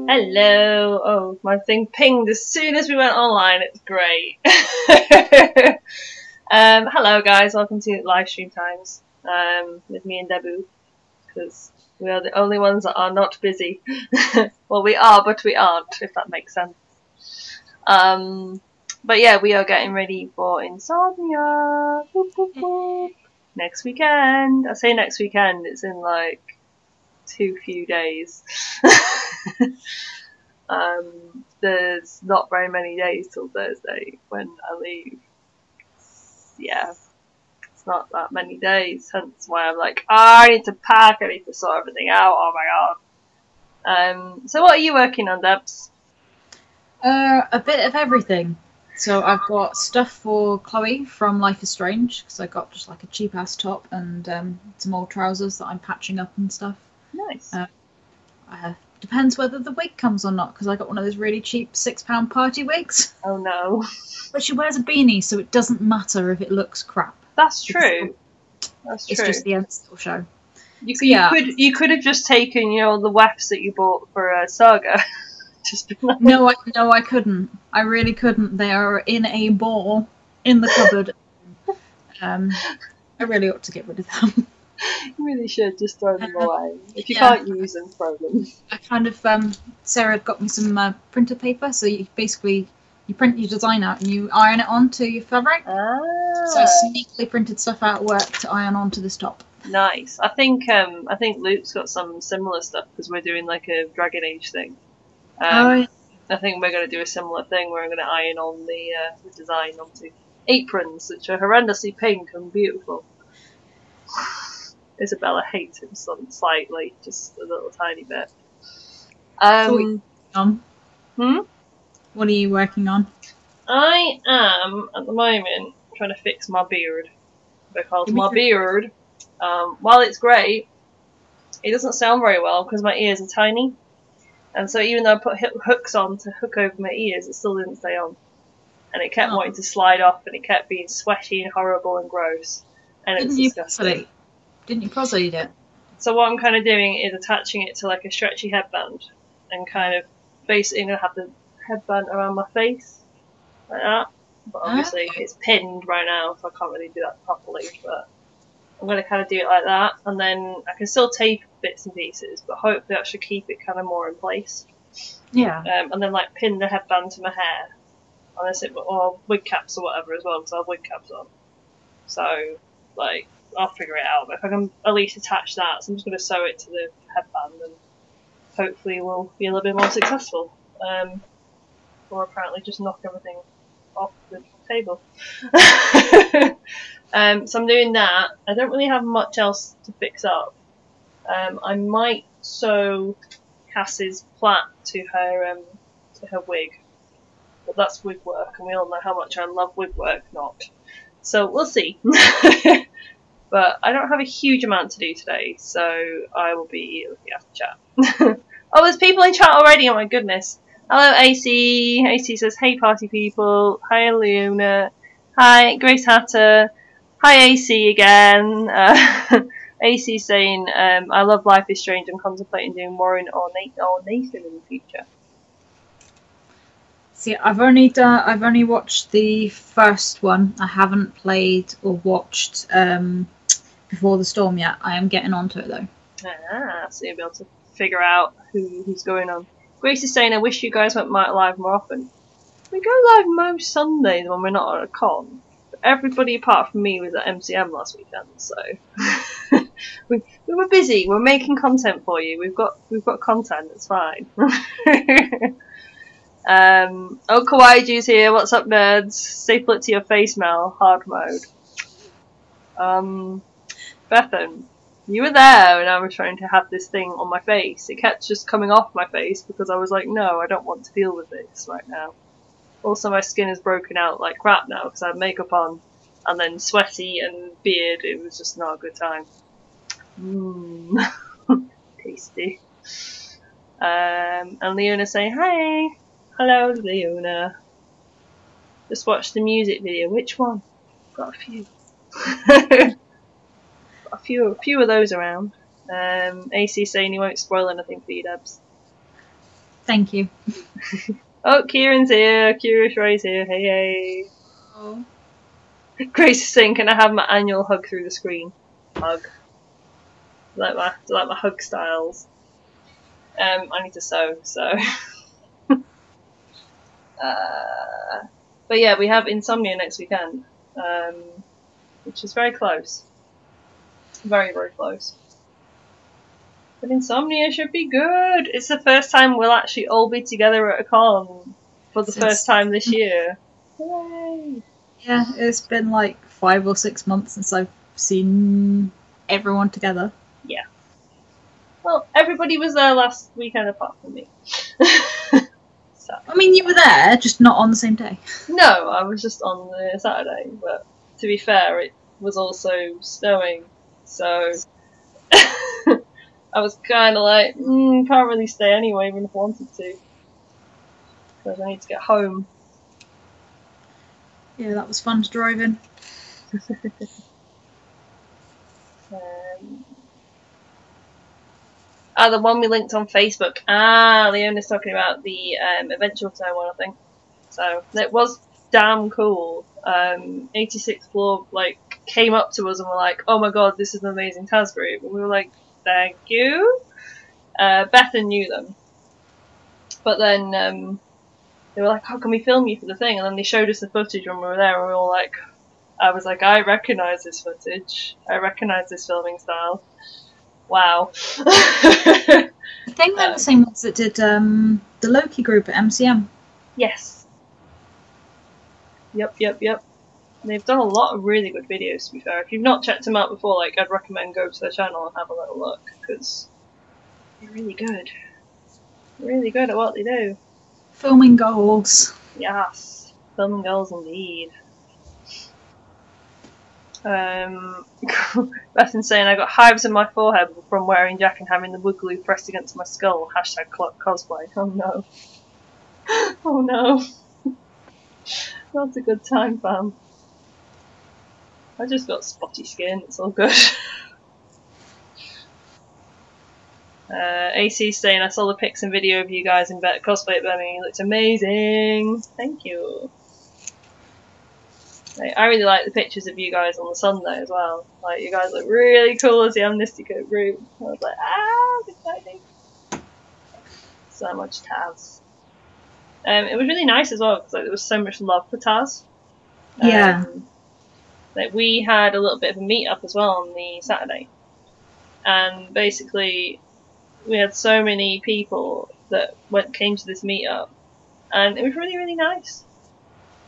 Hello. Oh, my thing pinged as soon as we went online. It's great. Hello, guys. Welcome to live stream times with me and Debu, because we are the only ones that are not busy. Well, we are, but we aren't, if that makes sense. But yeah, we are getting ready for Insomnia. Boop, boop, boop. Next weekend. I say next weekend. It's in like too few days. There's not very many days till Thursday when I leave. Yeah, it's not that many days, hence why I'm like, I need to pack, I need to sort everything out, oh my god. So what are you working on, Debs? A bit of everything. So I've got stuff for Chloe from Life is Strange, because I got just like a cheap ass top and some old trousers that I'm patching up and stuff. Nice. Depends whether the wig comes or not, because I got one of those really cheap £6 party wigs. Oh no. But she wears a beanie, so it doesn't matter if it looks crap. That's true. It's just the end still show. You could have just taken, the wefts that you bought for Saga. No, I couldn't. I really couldn't. They are in a ball in the cupboard. I really ought to get rid of them. You really should just throw them away. If you can't use them, throw them. I kind of Sarah got me some printer paper, so you print your design out and you iron it onto your fabric. Ah. So I sneakily printed stuff out at work to iron onto this top. Nice. I think Luke's got some similar stuff because we're doing like a Dragon Age thing. I think we're going to do a similar thing where I'm going to iron on the design onto aprons, which are horrendously pink and beautiful. Isabella hates him slightly, just a little tiny bit. What are you working on? I am, at the moment, trying to fix my beard. Because my beard, while it's great, it doesn't sound very well because my ears are tiny. And so even though I put hooks on to hook over my ears, it still didn't stay on. And it kept wanting to slide off, and it kept being sweaty and horrible and gross. And it's disgusting. Didn't you proselyte it? So what I'm kind of doing is attaching it to like a stretchy headband, and kind of basically going to have the headband around my face, like that. But obviously it's pinned right now, so I can't really do that properly. But I'm going to kind of do it like that, and then I can still tape bits and pieces, but hopefully that should keep it kind of more in place. Yeah. And then like pin the headband to my hair, or wig caps or whatever as well, because I have wig caps on. So like I'll figure it out. But if I can at least attach that, so I'm just going to sew it to the headband, and hopefully we'll be a little bit more successful. Or apparently just knock everything off the table. So I'm doing that. I don't really have much else to fix up. I might sew Cass's plait to her wig, but that's wig work, and we all know how much I love wig work. Not, so we'll see. But I don't have a huge amount to do today, so I will be looking after chat. Oh, there's people in chat already. Oh my goodness. Hello, AC. AC says, "Hey, party people." Hi, Leona. Hi, Grace Hatter. Hi, AC again. AC saying, "I love Life is Strange. I'm contemplating doing Warren or Nathan in the future." See, I've only watched the first one. I haven't played or watched Before the Storm yet. I am getting onto it though. So you'll be able to figure out who's going on. Grace is saying, "I wish you guys went live more often." We go live most Sundays when we're not at a con. But everybody apart from me was at MCM last weekend, so we were busy. We're making content for you. We've got content. It's fine. Oh, Kawaiiju's here. What's up, nerds? Staple it to your face, Mel. Hard mode. Bethan, you were there when I was trying to have this thing on my face. It kept just coming off my face because I was like, no, I don't want to deal with this right now. Also, my skin is broken out like crap now because I have makeup on, and then sweaty and beard. It was just not a good time. Tasty. And Leona saying, "Hi, hello, Leona. Just watched the music video. Which one? Got a few." A few of those around. AC saying he won't spoil anything for you, Debs. Thank you. Oh, Kieran's here. Curious Ray's here. Hey, hey. Oh. Grace is saying, can I have my annual hug through the screen? Hug. Do you like my hug styles? I need to sew, so. But yeah, we have Insomnia next weekend, which is very close. Very, very close. But Insomnia should be good. It's the first time we'll actually all be together at a con for the first time this year. Yay! Yeah, it's been like 5 or 6 months since I've seen everyone together. Yeah. Well, everybody was there last weekend apart from me. So. I mean, you were there, just not on the same day. No, I was just on the Saturday, but to be fair, it was also snowing, so I was kind of like, can't really stay anyway, even if I wanted to, because I need to get home. Yeah, that was fun to drive in. The one we linked on Facebook. Leona's talking about the Adventure Zone one, I think. So it was damn cool. 86 Floor came up to us and were like, "Oh my god, this is an amazing Taz group," and we were like, "Thank you." Bethan knew them, but then they were like, "Oh, can we film you for the thing?" And then they showed us the footage when we were there, and we were all like, "I was like, I recognise this footage. I recognise this filming style." Wow. I think they're the same ones that did the Loki group at MCM. Yes. Yep. They've done a lot of really good videos, to be fair. If you've not checked them out before, I'd recommend go to their channel and have a little look, because they're really good. Really good at what they do. Filming goals. Yes. Filming goals indeed. Bethan's saying, I got hives in my forehead from wearing Jack and having the wood glue pressed against my skull. Hashtag cosplay. Oh no. Oh no. Not a good time, fam. I just got spotty skin, it's all good. AC's saying, I saw the pics and video of you guys in cosplay at Birmingham. It looked amazing. Thank you. I really like the pictures of you guys on the Sunday as well. You guys look really cool as the Amnesty group. I was like, it's exciting. So much Taz. It was really nice as well, because there was so much love for Taz. Yeah. We had a little bit of a meet-up as well on the Saturday. And basically, we had so many people that came to this meet-up. And it was really, really nice.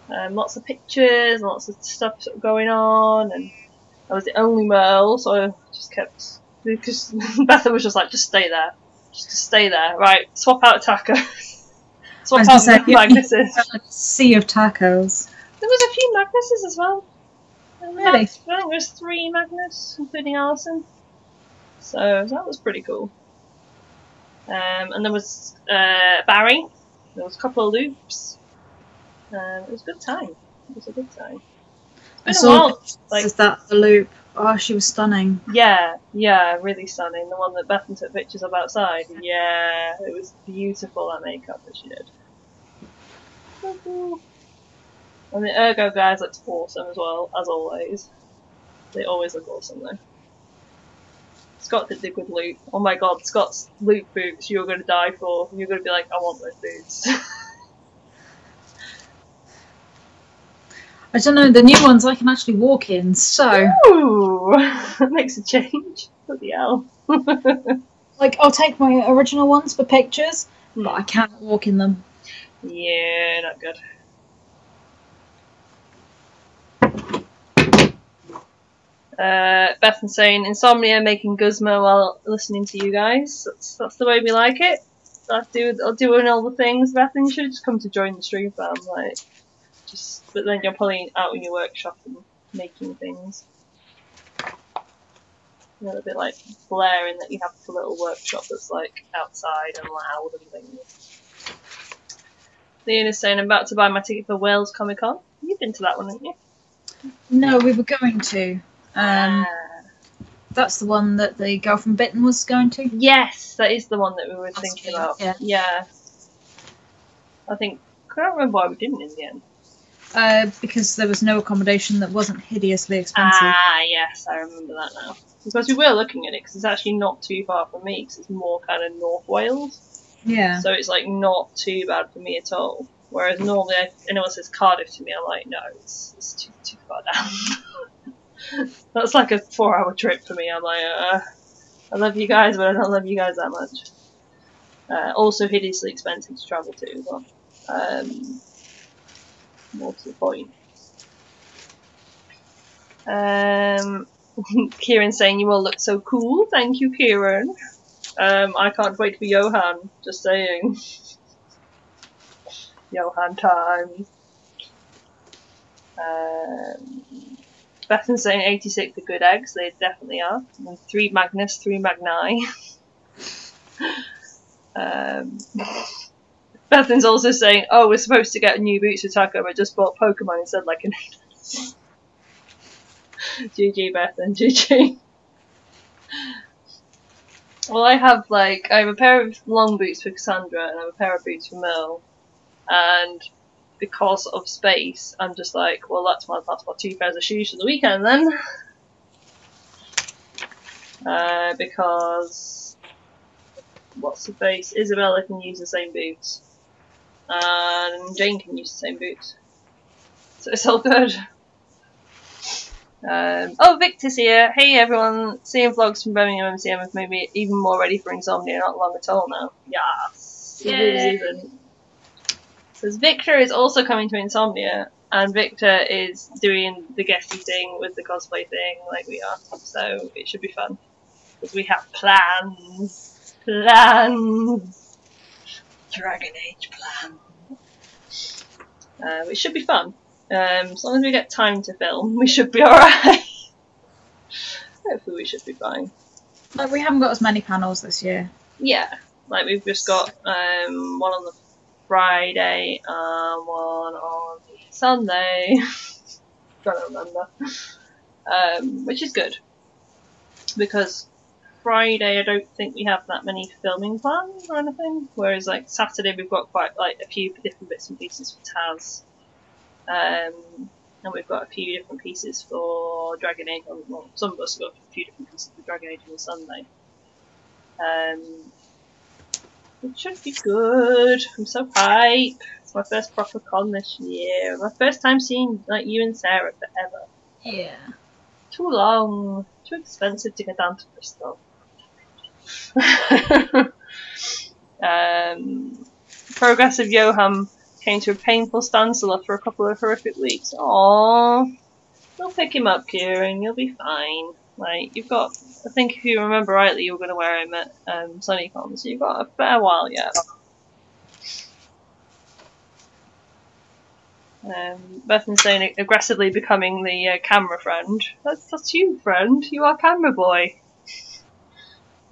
Lots of pictures, and lots of stuff sort of going on, and I was the only male, so I just kept, because Betha was just like, just stay there, right, swap out tacos, swap out Magnuses. A sea of tacos. There was a few Magnuses as well. Really? I think there was 3 Magnus, including Alison, so that was pretty cool. And there was Barry, there was a couple of loops. It was a good time. It was a good time. I saw the loop. Oh, she was stunning. Yeah, really stunning. The one that Bethan took pictures of outside. Yeah, it was beautiful, that makeup that she did. And the Ergo guys looked awesome as well, as always. They always look awesome though. Scott did the good loop. Oh my god, Scott's loop boots you're going to die for. You're going to be like, I want those boots. I don't know, the new ones I can actually walk in, so... Ooh! That makes a change. Bloody hell. I'll take my original ones for pictures, but I can't walk in them. Yeah, not good. Bethan saying, Insomnia making Guzma while listening to you guys. That's the way we like it. I'll doing all the things. Bethan, you should just come to join the stream, fam. But then you're probably out in your workshop and making things. A bit like Blair in that you have a little workshop that's outside and loud and things. Leona's saying, I'm about to buy my ticket for Wales Comic Con. You've been to that one, haven't you? No, we were going to. That's the one that the girl from Bitten was going to? Yes, that is the one that we were thinking about. Yeah. I can't remember why we didn't in the end. Because there was no accommodation that wasn't hideously expensive. Ah, yes, I remember that now. Because we were looking at it, because it's actually not too far from me, because it's more kind of North Wales. Yeah. So it's like not too bad for me at all. Whereas normally, if anyone says Cardiff to me, I'm like, no, it's too far down. That's like a 4-hour trip for me. I'm like, I love you guys, but I don't love you guys that much. Also hideously expensive to travel to as well. More to the point. Kieran saying you all look so cool. Thank you, Kieran. I can't wait for Johan. Just saying. Johan times. Bethan's saying 86 are good eggs. They definitely are. And 3 Magnus, 3 Magni. Bethan's also saying, oh, we're supposed to get new boots for Taco, but just bought Pokemon instead, like an GG, Bethan, GG. Well, I have a pair of long boots for Cassandra and I have a pair of boots for Merle, and because of space, I'm just like, well, that's my 2 pairs of shoes for the weekend then. Because what's the face? Isabella can use the same boots, and Jane can use the same boots, so it's all good. Oh, Victor's here. Hey everyone, seeing vlogs from Birmingham MCM have made me even more ready for Insomnia. Not long at all now. Yes, it is even. Because Victor is also coming to Insomnia, and Victor is doing the guesty thing with the cosplay thing like we are, so it should be fun. Because we have plans. Dragon Age plans. Which should be fun. As long as we get time to film, we should be alright. Hopefully we should be fine. Like, we haven't got as many panels this year. Yeah, like we've just got one on the Friday and one on the Sunday. Trying to remember. Which is good. Because Friday I don't think we have that many filming plans or anything. Whereas like Saturday we've got quite like a few different bits and pieces for Taz. And we've got a few different pieces for Dragon Age. Well, some of us have got a few different pieces for Dragon Age on the Sunday. It should be good. I'm so hype. It's my first proper con this year. My first time seeing like you and Sarah forever. Yeah. Too long. Too expensive to get down to Bristol. Progress of Johan came to a painful standstill after a couple of horrific weeks. Aww. We'll pick him up, Kieran. You'll be fine. Like, you've got, I think if you remember rightly, you were going to wear him at SunnyCon, so you've got a fair while yet. Bethan's saying aggressively becoming the camera friend. That's you, friend. You are camera boy.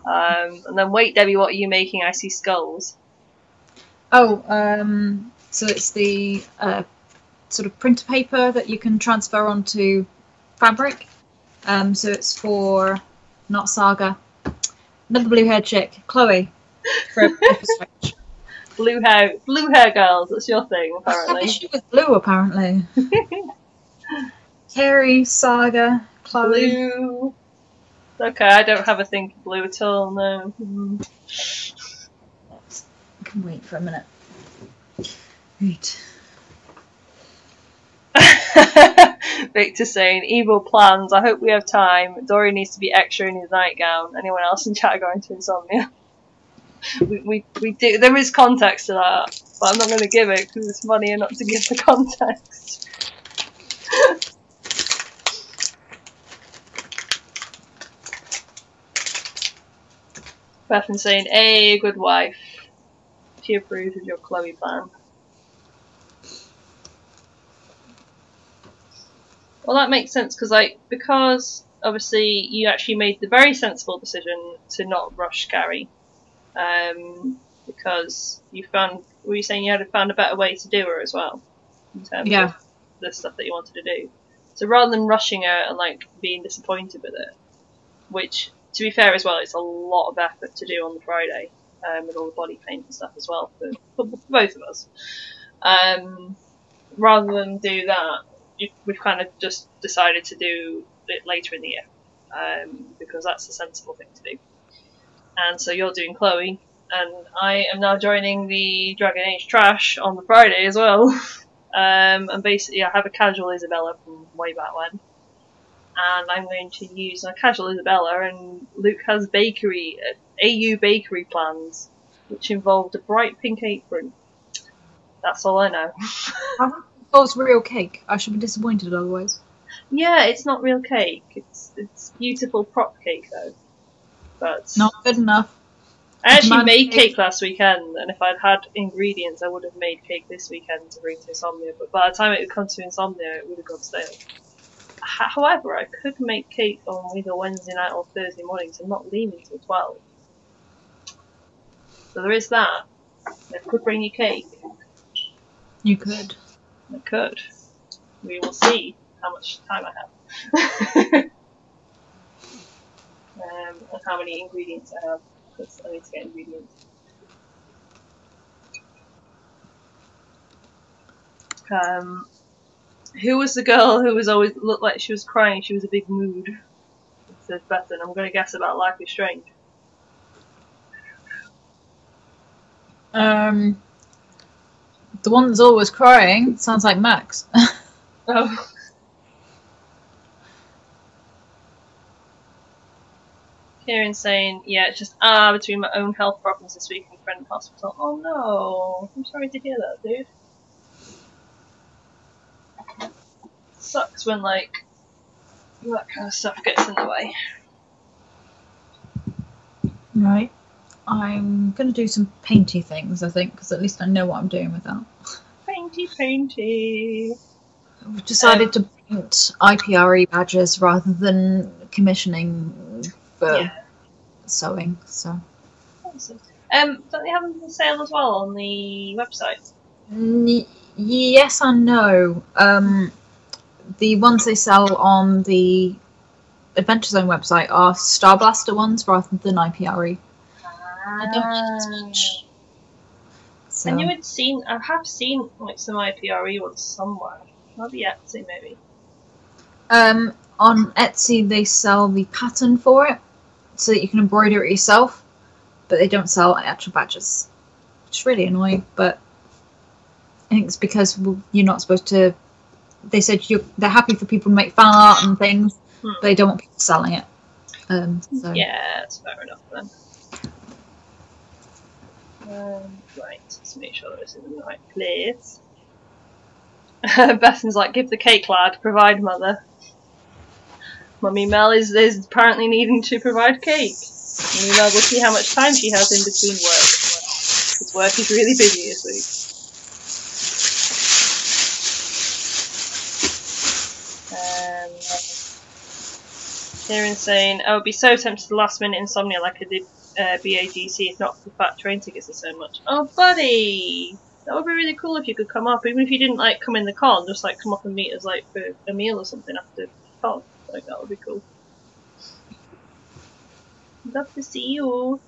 And then wait, Debbie, what are you making? I see skulls. Oh, so it's the sort of printer paper that you can transfer onto fabric. So it's for not Saga, another blue hair chick, Chloe. For blue hair girls. That's your thing, apparently. I have an issue with blue, apparently. Carrie, Saga, Chloe. Blue. Okay, I don't have a thing for blue at all. No. I can wait for a minute. Right. Victor saying, evil plans. I hope we have time. Dorian needs to be extra in his nightgown. Anyone else in chat going to Insomnia? we do. There is context to that, but I'm not going to give it because it's funnier not to give the context. Bethan saying, "Hey, good wife." She approves of your Chloe plan. Well, that makes sense because obviously you actually made the very sensible decision to not rush Carrie, because were you saying you had found a better way to do her as well, in terms of the stuff that you wanted to do. So rather than rushing her and like being disappointed with it, which to be fair as well, it's a lot of effort to do on the Friday. with all the body paint and stuff as well for both of us. Rather than do that, we've kind of just decided to do it later in the year, because that's the sensible thing to do. And so you're doing Chloe, and I am now joining the Dragon Age trash on the Friday as well. And basically I have a casual Isabella from way back when, and I'm going to use a casual Isabella, and Luke has AU bakery plans, which involved a bright pink apron. That's all I know. I thought it was real cake. I should be disappointed otherwise. Yeah, it's not real cake. It's beautiful prop cake though. But Not good enough. I actually made cake last weekend, and if I'd had ingredients, I would have made cake this weekend to bring to Insomnia. But by the time it would come to Insomnia, it would have gone stale. However, I could make cake on either Wednesday night or Thursday morning, so I'm not leaving till 12. So there is that. I could bring you cake. You could. I could. We will see how much time I have. And how many ingredients I have, because I need to get ingredients. Who was the girl who was always looked like she was crying? She was a big mood. It says Bethan. I'm going to guess about Life is Strange. The one that's always crying sounds like Max. Oh. Kieran's saying, yeah, it's just between my own health problems this week and friend in hospital. Oh no, I'm sorry to hear that, dude. Sucks when like that kind of stuff gets in the way. Right. I'm going to do some painty things, I think, because at least I know what I'm doing with that. Painty. I've decided to paint IPRE badges rather than commissioning for sewing. So. Awesome. Don't they have them for sale as well on the website? Yes and no. The ones they sell on the Adventure Zone website are Star Blaster ones rather than IPRE. I don't like it much. So. I have seen like some IPRE ones somewhere. Maybe Etsy, maybe. On Etsy they sell the pattern for it, so that you can embroider it yourself, but they don't sell actual badges, which is really annoying. But I think it's because you're not supposed to. They said they're happy for people to make fan art and things, but they don't want people selling it. So. Yeah, that's fair enough then. Right, let's make sure that this is in the right place. Bethan's like, give the cake, lad, provide mother. Mummy Mel is apparently needing to provide cake. Mummy Mel will see how much time she has in between work. Because work is really busy this week. Kieran's saying, I would be so tempted to last minute Insomnia like I did BAGC if not for the fact train tickets are so much. Oh, buddy! That would be really cool if you could come up, even if you didn't like come in the con, just like come up and meet us like for a meal or something after con. Like that would be cool. Love to see you.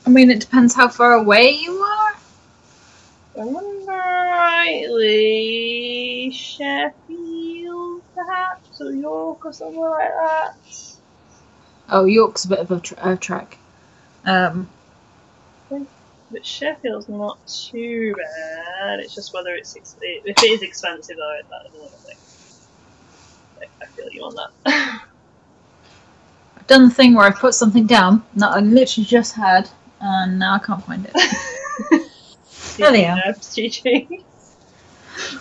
I mean, it depends how far away you are. If I remember rightly, Sheffield perhaps, or York or somewhere like that. Oh, York's a bit of a trek. But Sheffield's not too bad. It's just whether if it is expensive though, that's another thing. I feel you on that. I've done the thing where I put something down that I literally just had, and now I can't find it. There they are. GG.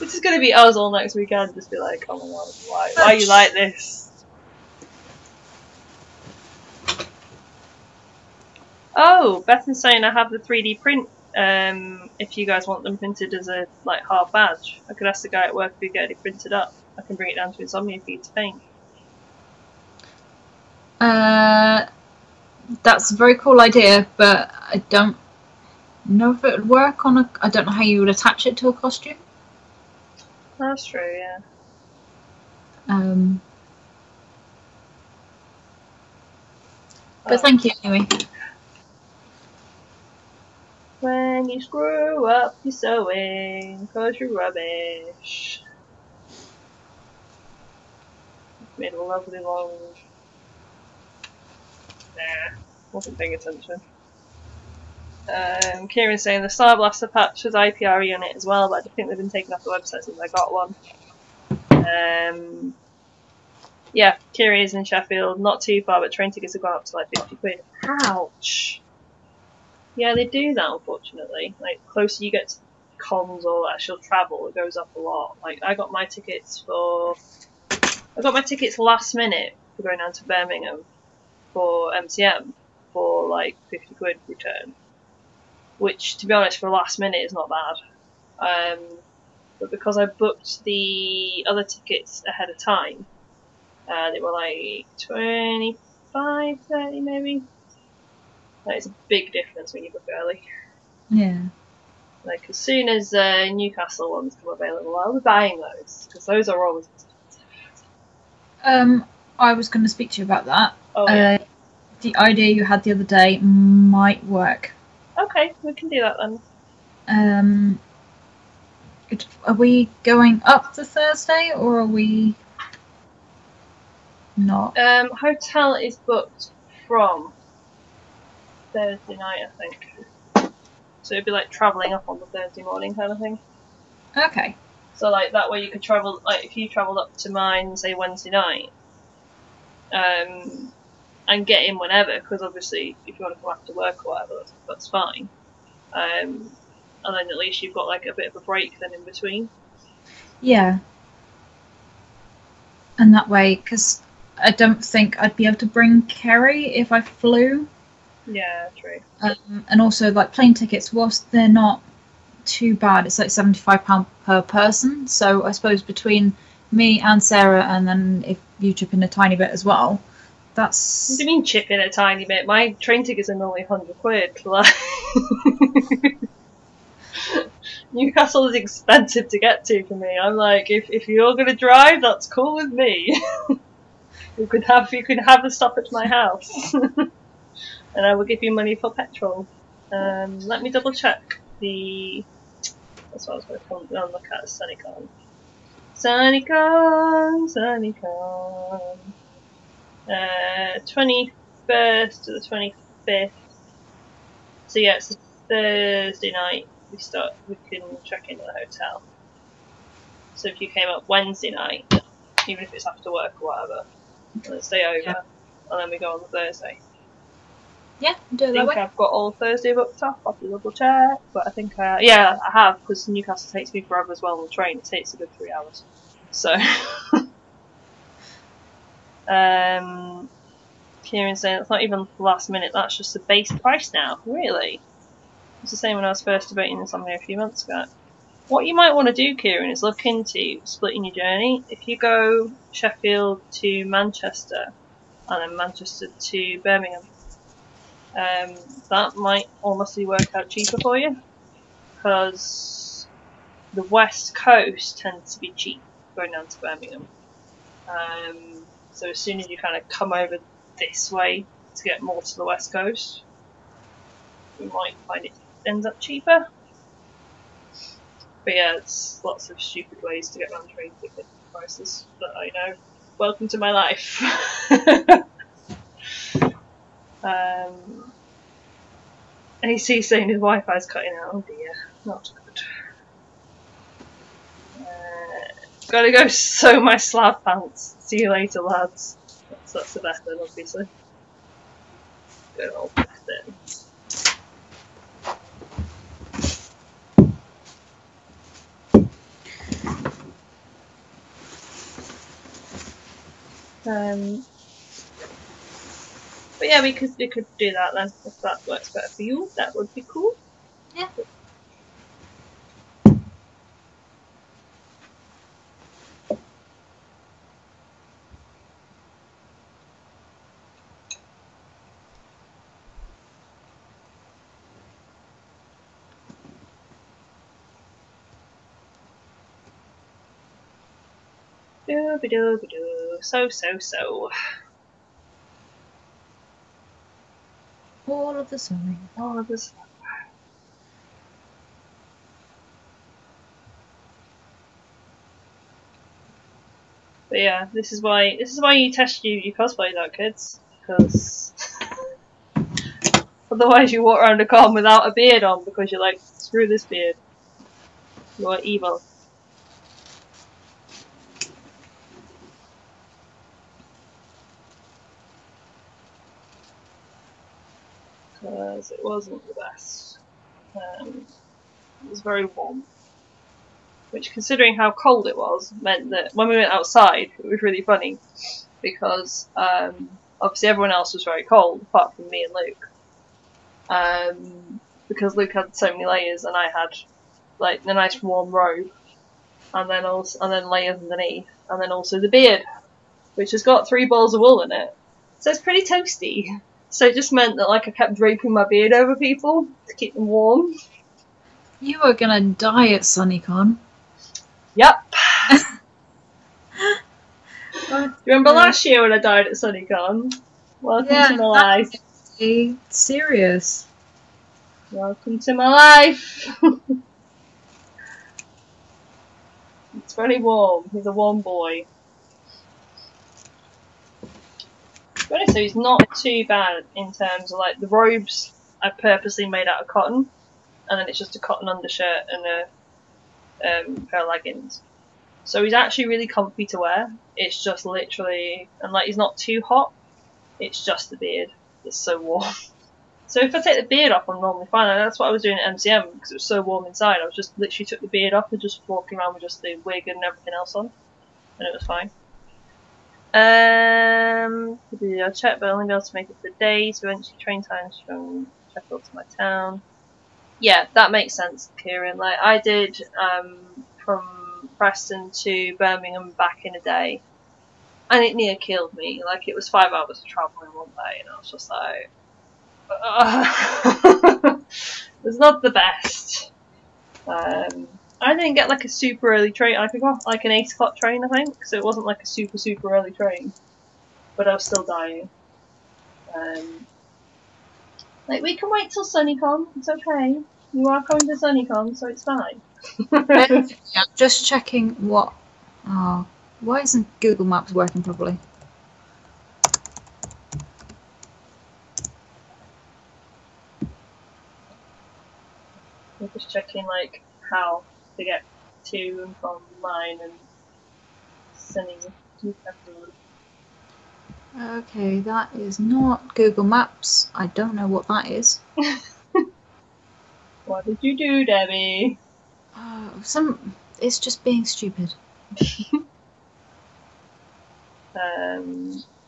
This is going to be us all next weekend. Just be like, oh my god, why are you like this? Oh, Bethan's saying I have the 3D print. If you guys want them printed as a like half badge, I could ask the guy at work if he'd get it printed up. I can bring it down to Insomnia for you to paint. That's a very cool idea, but I don't know if it would work on a. I don't know how you would attach it to a costume. That's true, yeah. But thank you anyway. then you screw up your sewing because you're rubbish. Made a lovely long... Nah, wasn't paying attention. Kieran's saying the Star Blaster patch has IPRE on it as well, but I don't think they've been taken off the website since I got one. Yeah, Kieran is in Sheffield, not too far, but train tickets have gone up to like 50 quid. Ouch! Yeah, they do that, unfortunately. Like, the closer you get to cons or actual travel, it goes up a lot. Like, I got my tickets last minute for going down to Birmingham for MCM for like 50 quid return. Which, to be honest, for last minute is not bad. But because I booked the other tickets ahead of time, they were like 25, 30 maybe. Like, it's a big difference when you book early. Yeah. Like, as soon as Newcastle ones come available, I'll be buying those, because those are always expensive. I was going to speak to you about that. Oh, yeah. The idea you had the other day might work. Okay, we can do that then. Are we going up to Thursday, or are we not? Hotel is booked from Thursday night, I think. So it'd be like travelling up on the Thursday morning kind of thing. Okay. So like that way you could travel, like if you travelled up to mine, say Wednesday night, and get in whenever, because obviously if you want to come after work or whatever, that's fine. And then at least you've got like a bit of a break then in between. Yeah. And that way, because I don't think I'd be able to bring Kerry if I flew. Yeah, true. And also, like, plane tickets, whilst they're not too bad, it's like £75 per person. So I suppose between me and Sarah, and then if you chip in a tiny bit as well, that's... What do you mean chip in a tiny bit? My train tickets are normally 100 quid. Like... Newcastle is expensive to get to for me. I'm like, if you're gonna drive, that's cool with me. you could have a stop at my house, and I will give you money for petrol. Let me double check the. That's what I was going to come and look at. Sunnycon. 21st to the 25th. So yeah, it's a Thursday night. We can check into the hotel. So if you came up Wednesday night, even if it's after work or whatever, and then stay over, and then we go on the Thursday. Yeah, do it that way. I think I've got all Thursday booked off. I'll have to double check, but I think I have, because Newcastle takes me forever as well on the train. It takes a good 3 hours. So, Kieran's saying it's not even last minute. That's just the base price now. Really? It's the same when I was first debating Insomnia a few months ago. What you might want to do, Kieran, is look into splitting your journey. If you go Sheffield to Manchester and then Manchester to Birmingham, that might honestly work out cheaper for you, because the West Coast tends to be cheap going down to Birmingham. So as soon as you kind of come over this way to get more to the West Coast, you might find it ends up cheaper. But yeah, it's lots of stupid ways to get around train ticket prices that I know. Welcome to my life. AC saying his Wi-Fi's cutting out. Oh dear, not good. Gotta go sew my slab pants. See you later, lads. That's the best then, obviously. Good old Bethany. But yeah, we could do that then. If that works better for you, that would be cool. Yeah. Doo-ba-doo-ba-doo. So. All of the sewing. All of this. But yeah, this is why you test your cosplays out, kids, because otherwise you walk around a con without a beard on because you're like, screw this beard. You're evil. Because it wasn't the best. It was very warm. Which, considering how cold it was, meant that when we went outside, it was really funny. Because obviously everyone else was very cold, apart from me and Luke. Because Luke had so many layers and I had like the nice warm robe, and then layers underneath, and then also the beard, which has got 3 balls of wool in it, so it's pretty toasty. So it just meant that like I kept draping my beard over people to keep them warm. You are gonna die at SunnyCon. Yep. Do you remember last year when I died at SunnyCon? Welcome to my life. Serious. Welcome to my life. It's very warm. He's a warm boy. So he's not too bad in terms of like the robes I purposely made out of cotton, and then it's just a cotton undershirt and a pair of leggings. So he's actually really comfy to wear. It's just literally, and like he's not too hot. It's just the beard. It's so warm. So if I take the beard off, I'm normally fine. And that's what I was doing at MCM because it was so warm inside. I was just literally took the beard off and just walking around with just the wig and everything else on, and it was fine. I'll check, but I'll only be able to make it for the day, so eventually train times from Sheffield to my town. Yeah, that makes sense, Kieran. Like I did from Preston to Birmingham back in a day, and it near killed me. Like it was 5 hours of travel in one day, and I was just like, it was not the best. I didn't get like a super early train. I got like an 8 o'clock train, I think, so it wasn't like a super early train. But I was still dying. Like we can wait till SunnyCon. It's okay. You are coming to SunnyCon, so it's fine. Yeah, just checking what. Oh, why isn't Google Maps working properly? I'm just checking like how to get to and from mine and Sunny. Okay, that is not Google Maps. I don't know what that is. What did you do, Debbie? It's just being stupid.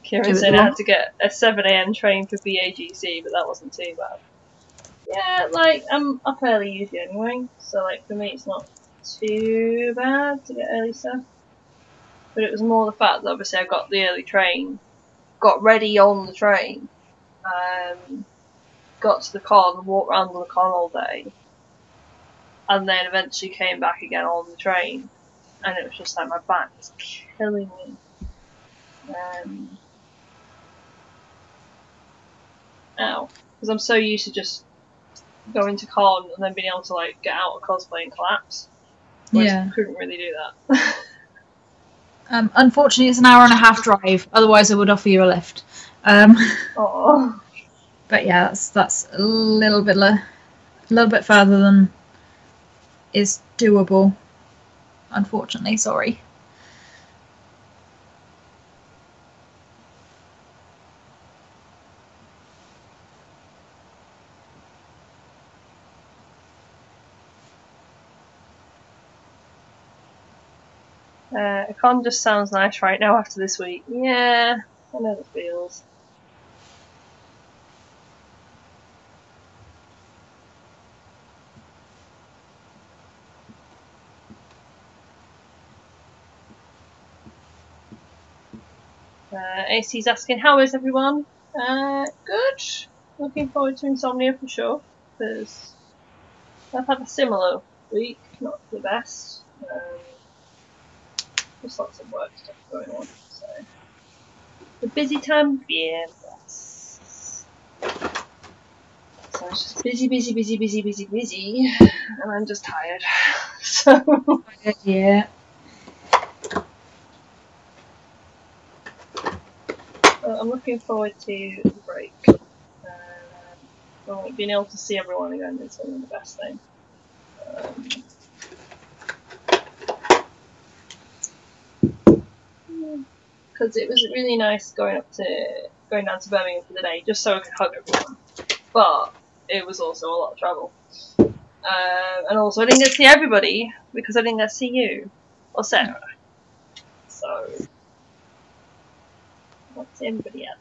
Kieran said I had to get a 7 AM train for BAGC, but that wasn't too bad. Yeah, like I'm up early usually anyway, so like for me it's not too bad to get early stuff. But it was more the fact that obviously I got the early train, got ready on the train, got to the con, walked around the con all day, and then eventually came back again on the train, and it was just like my back was killing me. Ow. Because I'm so used to just going to con and then being able to like get out of cosplay and collapse. Yeah. I couldn't really do that. Unfortunately, it's an hour and a half drive. Otherwise, I would offer you a lift. Oh. But yeah, that's a little bit further than is doable. Unfortunately, sorry. A con just sounds nice right now after this week. Yeah, I know the feels. AC's asking, how is everyone? Good. Looking forward to Insomnia for sure, because I've had a similar week, not the best. Just lots of work stuff going on, so the busy time of year. Yes. So it's just busy, and I'm just tired. So yeah. I'm looking forward to the break. Well, being able to see everyone again is something the best thing. Because it was really nice going down to Birmingham for the day, just so I could hug everyone. But it was also a lot of travel. And also I didn't get to see everybody because I didn't get to see you or Sarah. So not to see anybody else.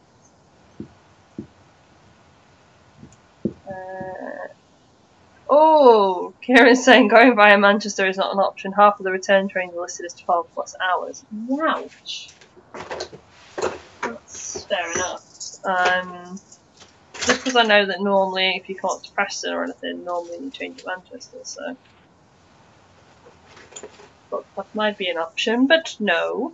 Oh, Kieran's saying going via Manchester is not an option. Half of the return trains are listed as 12 plus hours. Ouch. That's fair enough. Just because I know that normally if you come up to Preston or anything, normally you change to Manchester, so. But that might be an option, but no.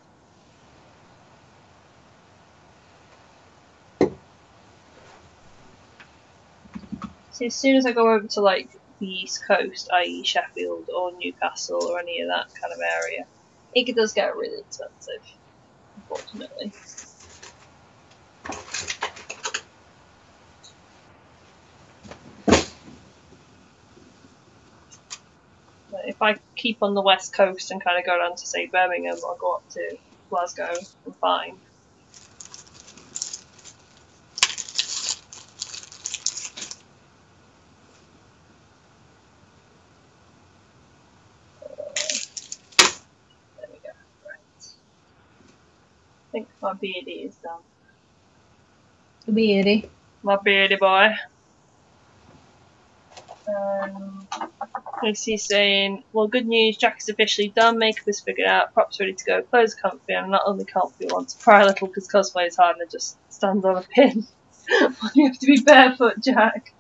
See, as soon as I go over to like the East Coast, i.e. Sheffield or Newcastle or any of that kind of area, it does get really expensive, unfortunately. But if I keep on the West Coast and kind of go down to say Birmingham or go up to Glasgow, I'm fine. There we go. Right. I think my beardy is done. The beardy. My beardy boy. Lucy's saying, well, good news, Jack is officially done, makeup is figured out, props ready to go, clothes are comfy, and not only comfy, I want to pry a little because cosplay is hard and it just stands on a pin. Why do you have to be barefoot, Jack?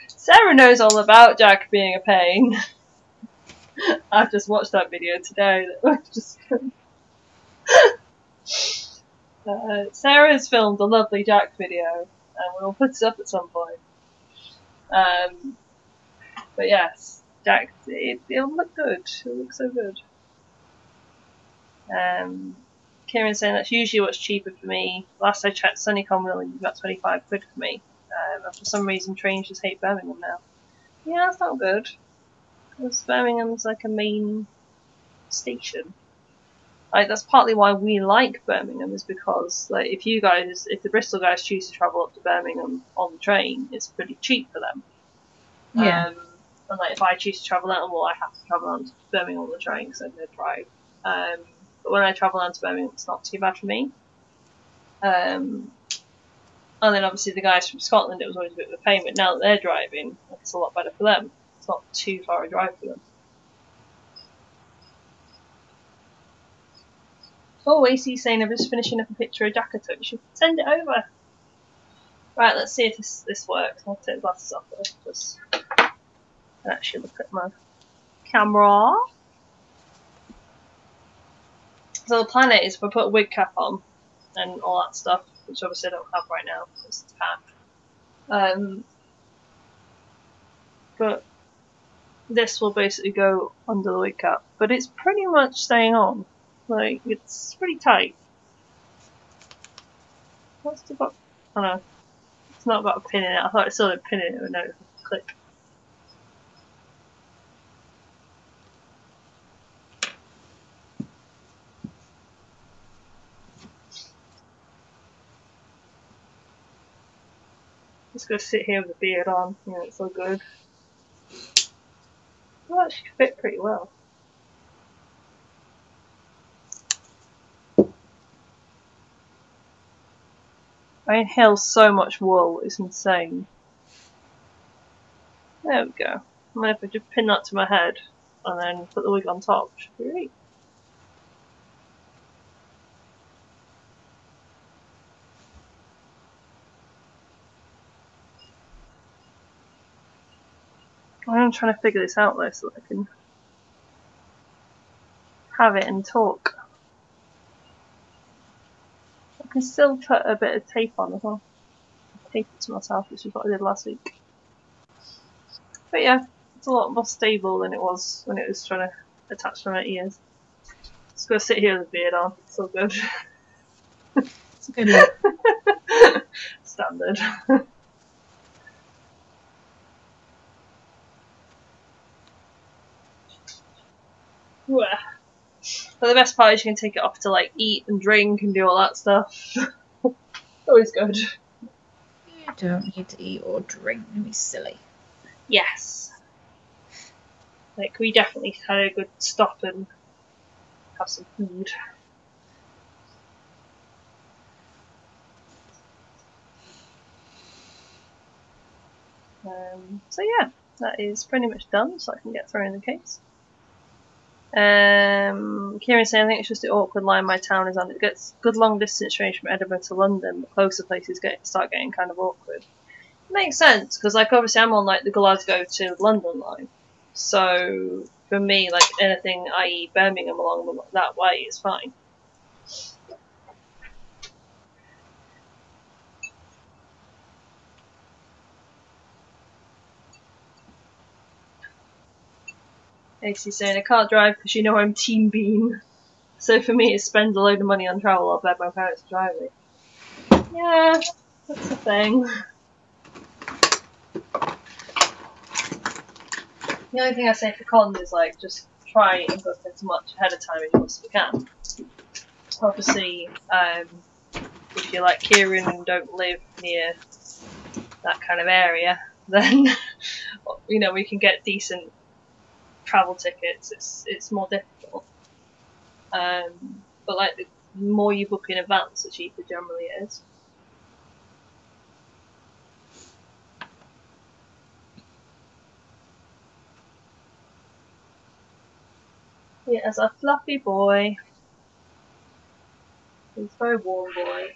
Sarah knows all about Jack being a pain. I just watched that video today. That was just Sarah has filmed a lovely Jack video, and we'll put it up at some point. But yes, Jack, it'll look good. It'll look so good. Kieran's saying that's usually what's cheaper for me. Last I checked, Sunnycon will only be about 25 quid for me. And for some reason, trains just hate Birmingham now. Yeah, that's not good. Because Birmingham's like a main station. Like, that's partly why we like Birmingham, is because like if the Bristol guys choose to travel up to Birmingham on the train, it's pretty cheap for them. Yeah. And like if I choose to travel out, well, I have to travel down to Birmingham on the train because I'm going to drive. But when I travel down to Birmingham, it's not too bad for me. And then obviously the guys from Scotland, it was always a bit of a pain, but now that they're driving, it's a lot better for them. It's not too far a drive for them. Oh, AC's saying I'm just finishing up a picture of Jack I took. You should send it over. Right, let's see if this works. I'll take the glasses off first. Just actually look at my camera. So the plan is if I put a wig cap on and all that stuff, which obviously I don't have right now because it's packed. But this will basically go under the wig cap. But it's pretty much staying on. Like, it's pretty tight. What's the got? Oh no. It's not got a pin in it. I thought it still had a pin in it, but no, it's a clip. Just gonna sit here with the beard on. Yeah, it's so good. Well, that should fit pretty well. I inhale so much wool, it's insane. There we go. And then if I just pin that to my head and then put the wig on top, it should be great. I'm trying to figure this out though so that I can have it and talk. I can still put a bit of tape on as well. Tape it to myself, which is what I did last week. But yeah, it's a lot more stable than it was when it was trying to attach to my ears. Just gonna sit here with the beard on, it's so good. It's a good look. Standard. But the best part is you can take it off to like eat and drink and do all that stuff. Always good. You don't need to eat or drink. Don't be silly. Yes. Like, we definitely had a good stop and have some food. So yeah, that is pretty much done, so I can get thrown in the case. Kieran saying, I think it's just the awkward line my town is on. It gets good long distance range from Edinburgh to London, but closer places start getting kind of awkward. Makes sense, because like obviously I'm on like the Glasgow to London line, so for me like anything, i.e. Birmingham along that way is fine. AC's saying I can't drive because you know I'm Team Bean, so for me it's spend a load of money on travel or beg my parents to drive me. Yeah, that's the thing. The only thing I say for cons is like just try and book as much ahead of time as you possibly can. Obviously, if you're like Kieran and don't live near that kind of area, then you know we can get decent travel tickets. It's more difficult. But like the more you book in advance, the cheaper generally it is. Yeah, as a fluffy boy. He's a very warm boy.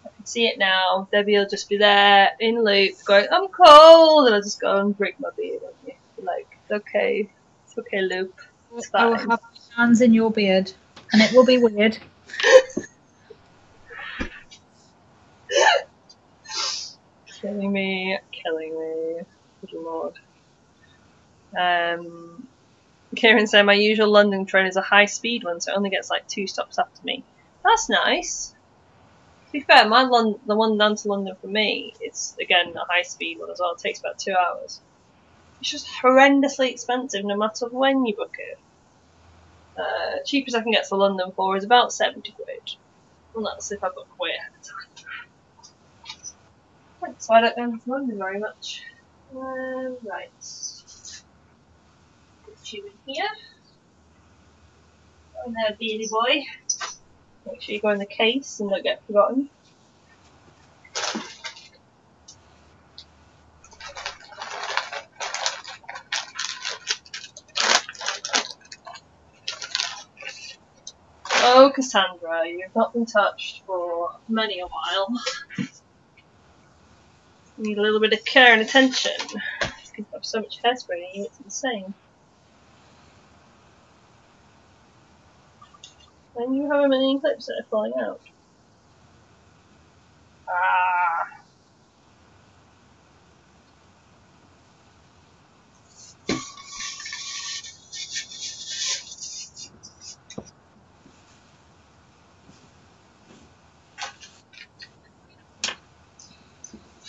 I can see it now. Debbie will just be there in loop going, I'm cold, and I'll just go and break my beard on you. Like, it's okay, Loop. It's I will fine. have my hands in your beard, and it will be weird. Killing me. Good lord. Kieran said my usual London train is a high speed one, so it only gets like 2 stops after me. That's nice. To be fair, the one down to London for me, it's again a high speed one as well. It takes about 2 hours. It's just horrendously expensive no matter when you book it. Cheapest I can get to London for is about 70 quid. And that's if I book way ahead of time. So I don't go to London very much. Right. Put you in here. Go in there, beardy boy. Make sure you go in the case and don't get forgotten. Oh, Cassandra, you've not been touched for many a while. You need a little bit of care and attention. You have so much hairspray in you, it's insane. And you have many clips that are falling out. Ah.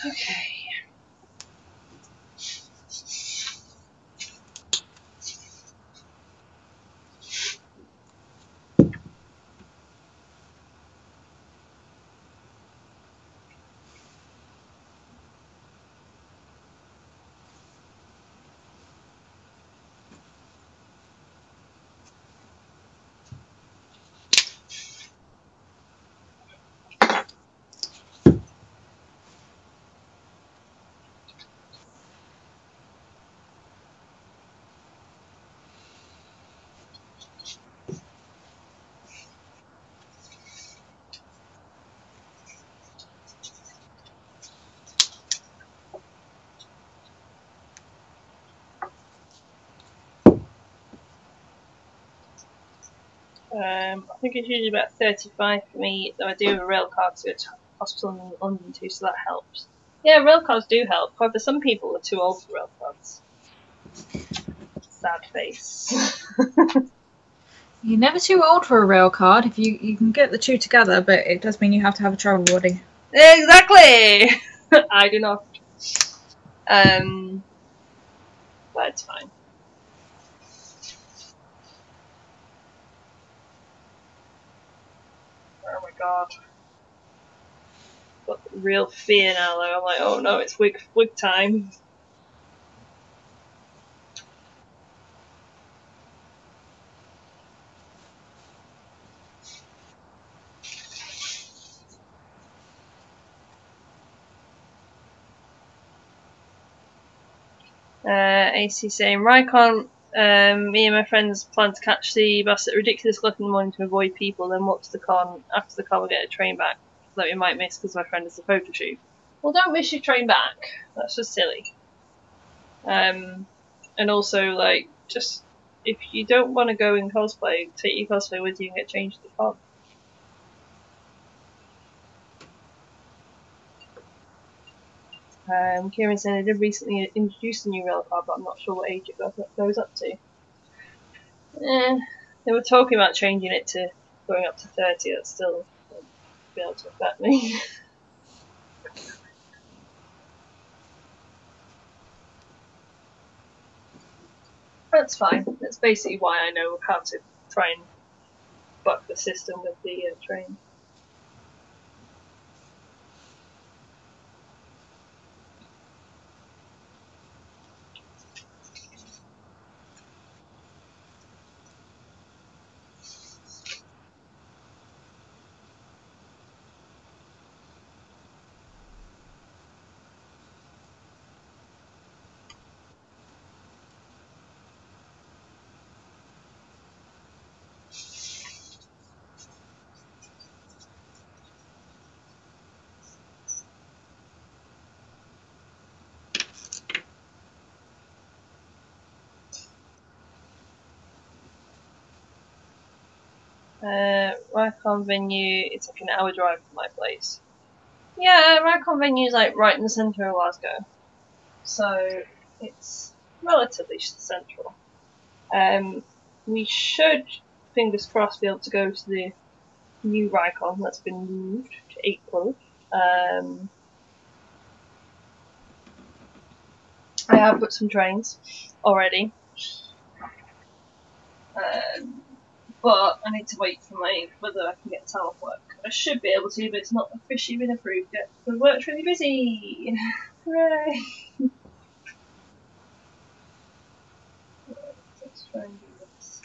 Okay. I think it's usually about 35 for me, though I do have a rail card to go to hospital in London too, so that helps. Yeah, rail cards do help. However, some people are too old for rail cards. Sad face. You're never too old for a rail card. If you can get the two together, but it does mean you have to have a travel body. Exactly! I do not. But it's fine. Oh my god. Got real fear now though. I'm like, oh no, it's wig time. AC saying, Rycon, me and my friends plan to catch the bus at ridiculous o'clock in the morning to avoid people, then watch the con. After the con, we'll get a train back that we might miss because my friend has a photo shoot. Well, don't miss your train back. That's just silly. And also, like, just if you don't want to go in cosplay, take your cosplay with you and get changed at the con. Kieran said they did recently introduce a new rail card, but I'm not sure what age it goes up to. They were talking about changing it to going up to 30. That's still be able to affect me. That's fine. That's basically why I know how to try and buck the system with the train. Rycon venue, it's like an hour drive from my place. Yeah, Rycon venue is like right in the centre of Glasgow, so it's relatively central. We should, fingers crossed, be able to go to the new Rycon that's been moved to April. I have booked some trains already. But I need to wait for whether I can get time off work. I should be able to, but it's not officially been approved yet. The work's really busy. Hooray! Let's try and do this.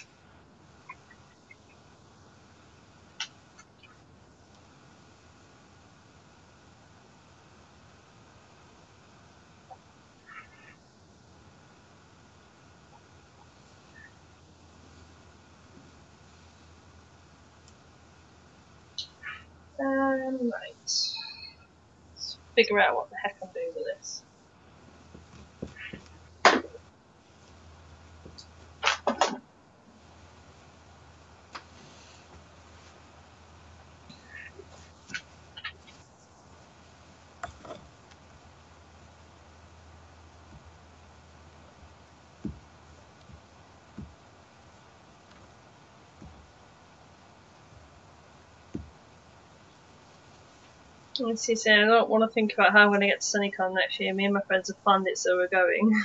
Right. Let's figure out what the heck I'm doing with this. Let's see, so I don't want to think about how I'm going to get to SunnyCon next year. Me and my friends have planned it, so we're going.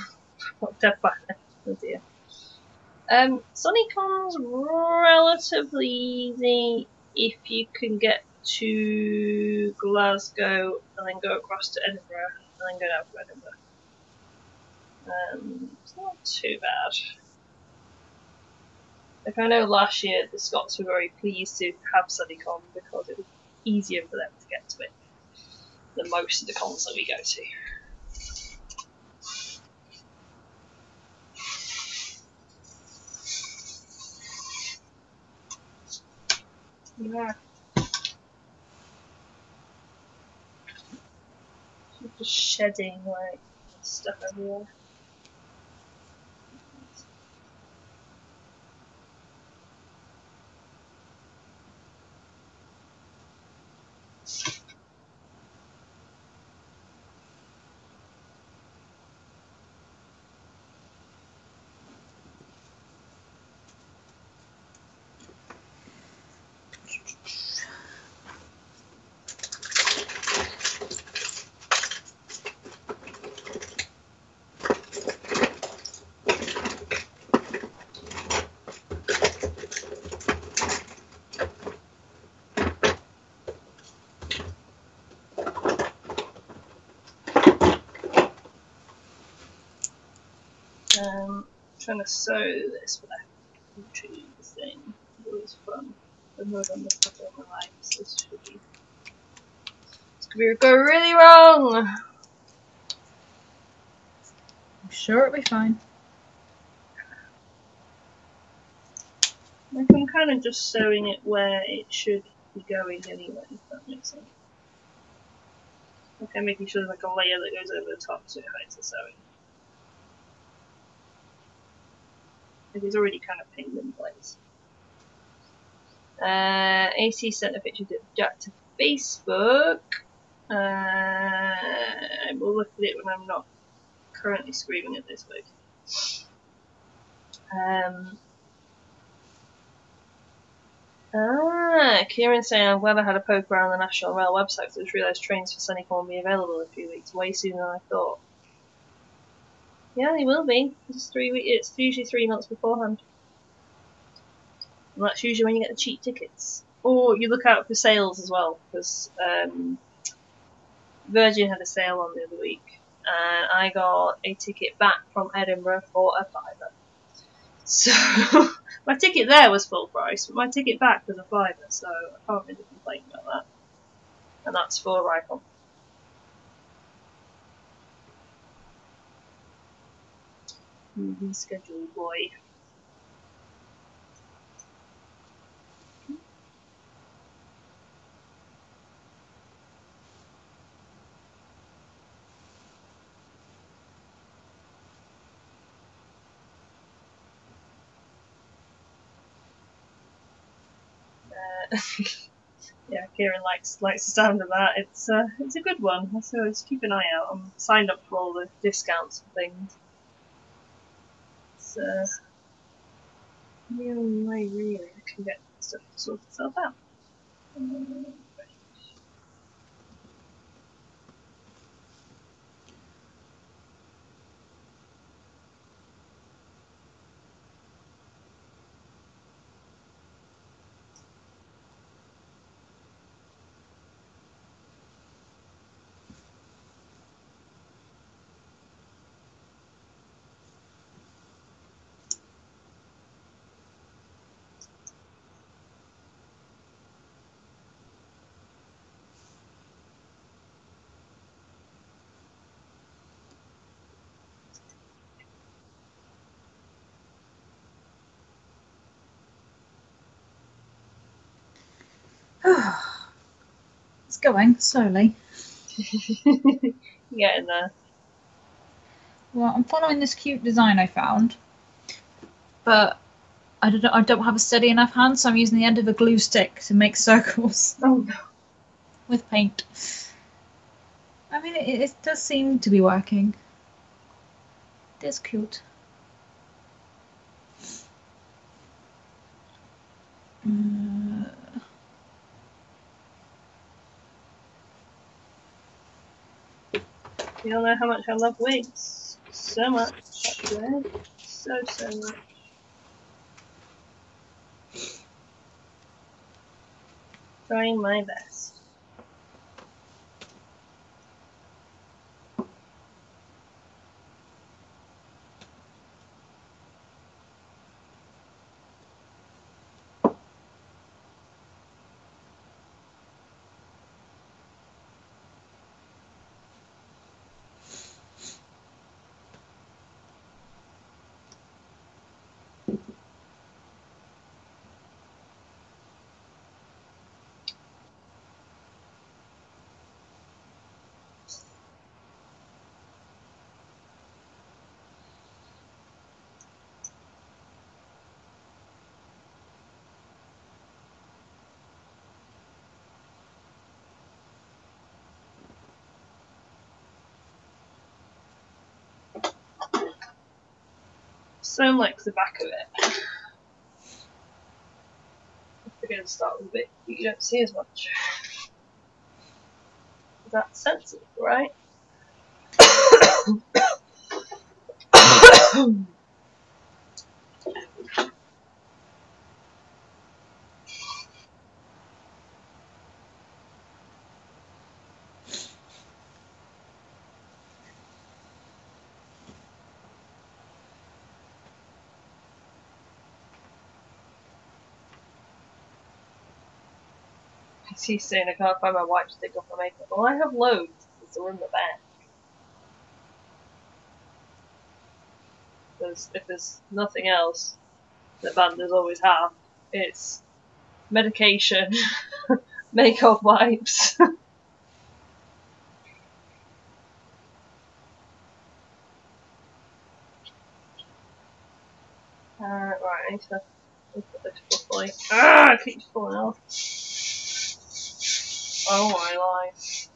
Not dead by then. Oh dear. SunnyCon's relatively easy if you can get to Glasgow and then go across to Edinburgh and then go down to Edinburgh. It's not too bad. Like I know last year the Scots were very pleased to have SunnyCon because it was easier for them to get to it than most of the cons that we go to. Yeah. Just shedding like stuff everywhere. Trying to sew this with a YouTube thing. It was fun. The mud on the top of my life. So this should be. This could go really wrong. I'm sure it'll be fine. Like I'm kind of just sewing it where it should be going anyway, if that makes sense. Okay, making sure there's like a layer that goes over the top so it hides the sewing. It is already kind of pinned in place. AC sent a picture of Jack to Facebook. I will look at it when I'm not currently screaming at this week. Kieran's saying I'm glad I had a poke around the National Rail website because I just realised trains for Sunnycon will be available in a few weeks, way sooner than I thought. Yeah, they will be. It's usually 3 months beforehand. And that's usually when you get the cheap tickets. Or you look out for sales as well, because Virgin had a sale on the other week, and I got a ticket back from Edinburgh for a £5. So my ticket there was full price, but my ticket back was a £5, so I can't really complain about that. And that's for Rikon. Movie schedule, boy. Yeah, Kieran likes the sound of that. It's a good one. So just keep an eye out. I'm signed up for all the discounts and things. It's the only way really I can get stuff to sort itself out. It's going slowly. Getting there. Well, I'm following this cute design I found, but I don't have a steady enough hand, so I'm using the end of a glue stick to make circles. Oh no. With paint. I mean, it does seem to be working. It is cute. You don't know how much I love wigs. So much, actually. So much. Trying my best. So like the back of it. We're going to start with a bit that you don't see as much. That's sensitive, right? He's saying I can't find my wipes to take off my makeup. Well, I have loads. They're in the back. If there's nothing else that banders always have, it's medication, makeup wipes. Right, I need to put this properly. Ah, it keeps falling off. Oh my life.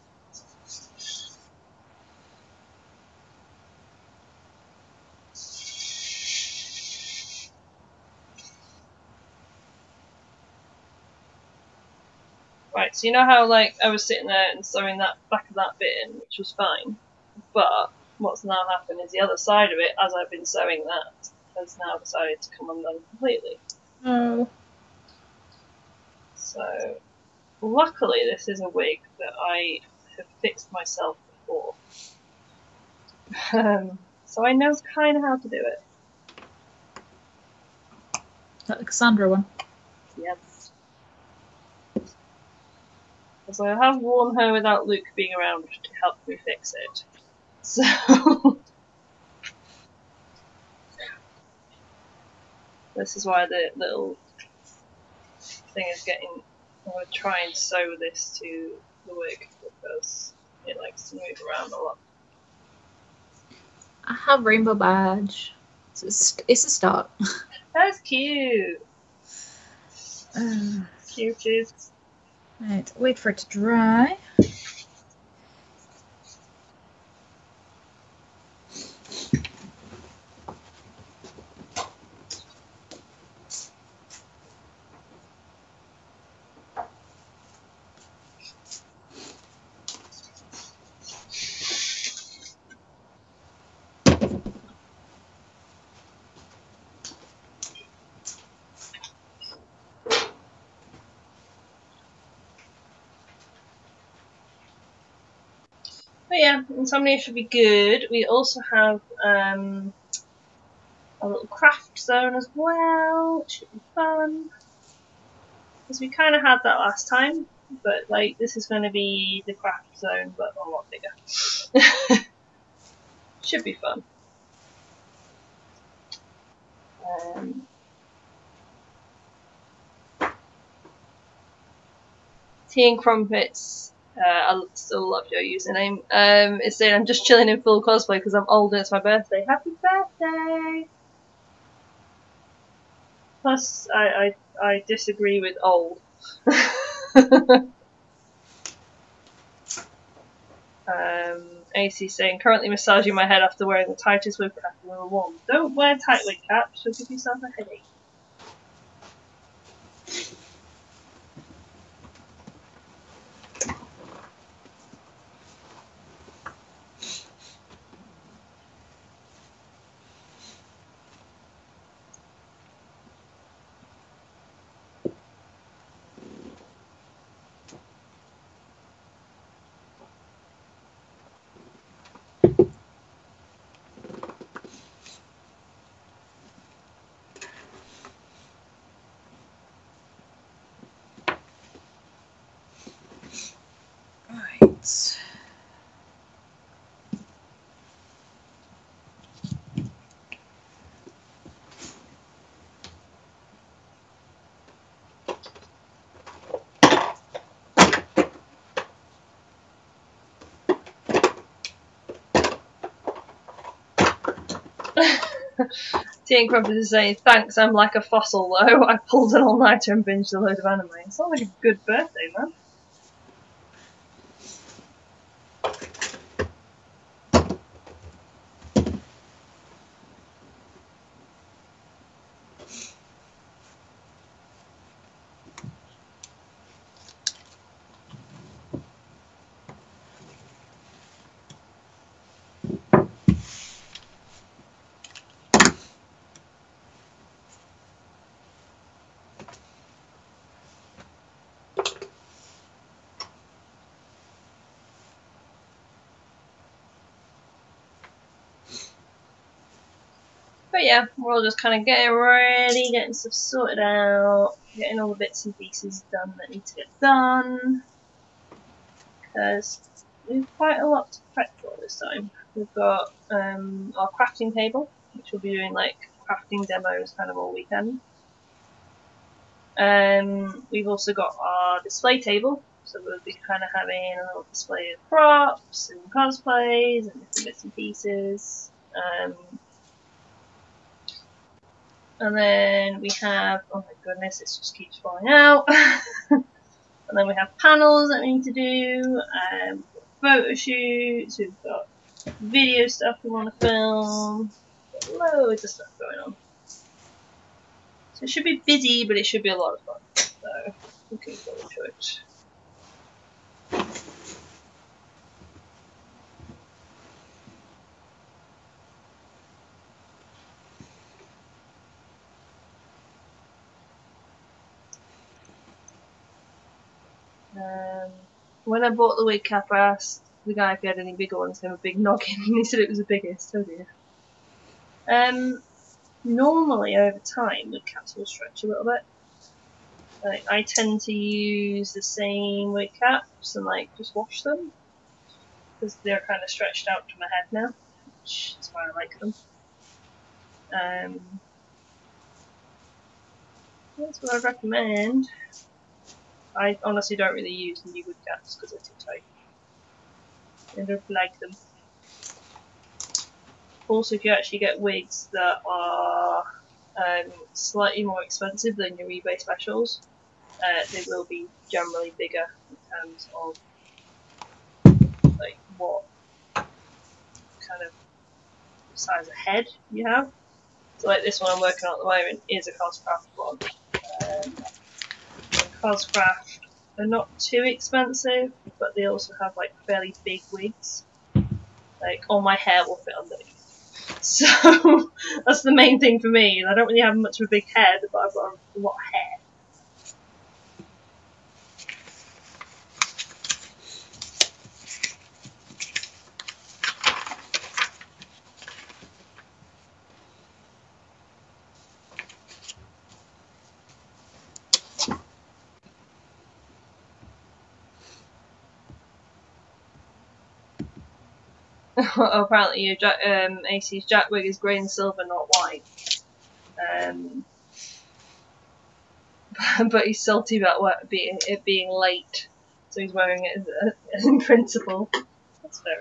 Right, so you know how like I was sitting there and sewing that back of that bit in, which was fine, but what's now happened is the other side of it, as I've been sewing that, has now decided to come undone completely. Oh. So, luckily this is a wig that I have fixed myself before. So I know kind of how to do it. That the Cassandra one? Yes. Because I have worn her without Luke being around to help me fix it. So this is why the little thing is getting. I'm going to try and sew this to the wig because it likes to move around a lot. I have rainbow badge. It's a start. That's cute. Cuties. Right, wait for it to dry. But yeah, Insomnia should be good. We also have a little craft zone as well, which should be fun. Because we kind of had that last time, but like this is going to be the craft zone, but a lot bigger. Should be fun. Tea and Crumpets. I still love your username. It's saying I'm just chilling in full cosplay because I'm old and it's my birthday. Happy birthday! Plus, I disagree with old. AC saying currently massaging my head after wearing the tightest wig cap I've ever worn. Don't wear tight wig caps; you'll give yourself a headache. Right. Tea and Crumpets is saying, thanks, I'm like a fossil though. I pulled an all-nighter and binged a load of anime. It sounds like a good birthday, man. But yeah, we're all just kind of getting ready, getting stuff sorted out. getting all the bits and pieces done that need to get done, because we've quite a lot to prep for this time. We've got our crafting table, which we'll be doing like crafting demos kind of all weekend. We've also got our display table, so we'll be kind of having a little display of props and cosplays and different bits and pieces. And then we have, oh my goodness, this just keeps falling out. And then we have panels that we need to do, photo shoots, we've got video stuff we want to film, loads of stuff going on. So it should be busy, but it should be a lot of fun. So, looking forward to it. When I bought the wig cap, I asked the guy if he had any bigger ones. They have a big noggin, and he said it was the biggest. Oh dear. Normally, over time, wig caps will stretch a little bit. Like, I tend to use the same wig caps and like just wash them because they're kind of stretched out to my head now, which is why I like them. That's what I recommend. I honestly don't really use new wig caps because they're too tight. I don't like them. Also, if you actually get wigs that are slightly more expensive than your eBay specials, they will be generally bigger in terms of like what kind of size of head you have. So like this one I'm working on at the moment is a Coscraft one. Coscraft are not too expensive, but they also have like fairly big wigs. Like all my hair will fit underneath. So that's the main thing for me. I don't really have much of a big head, but I've got a lot of hair. Apparently, your AC's Jack wig is grey and silver, not white. But he's salty about it being late, so he's wearing it in principle. That's fair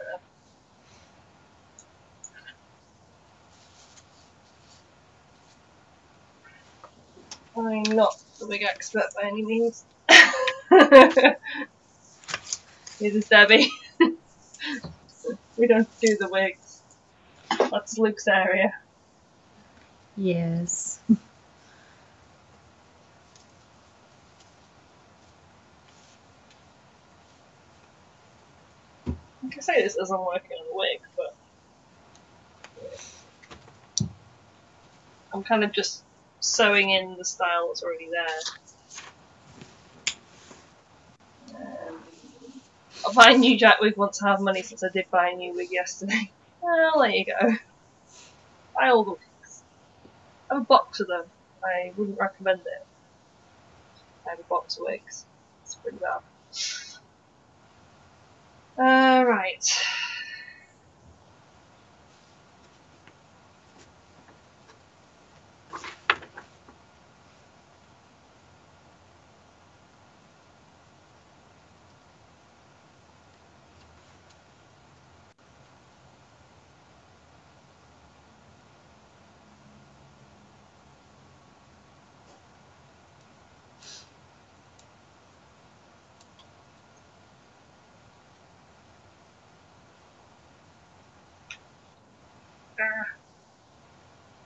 enough. I'm not the wig expert by any means. This is Debbie. We don't do the wigs. That's Luke's area. Yes. I can say this as I'm working on the wig, but I'm kind of just sewing in the style that's already there. I'll buy a new Jack wig once I have money, since I did buy a new wig yesterday. Well, there you go. Buy all the wigs. I have a box of them. I wouldn't recommend it. I have a box of wigs. It's pretty bad. Right.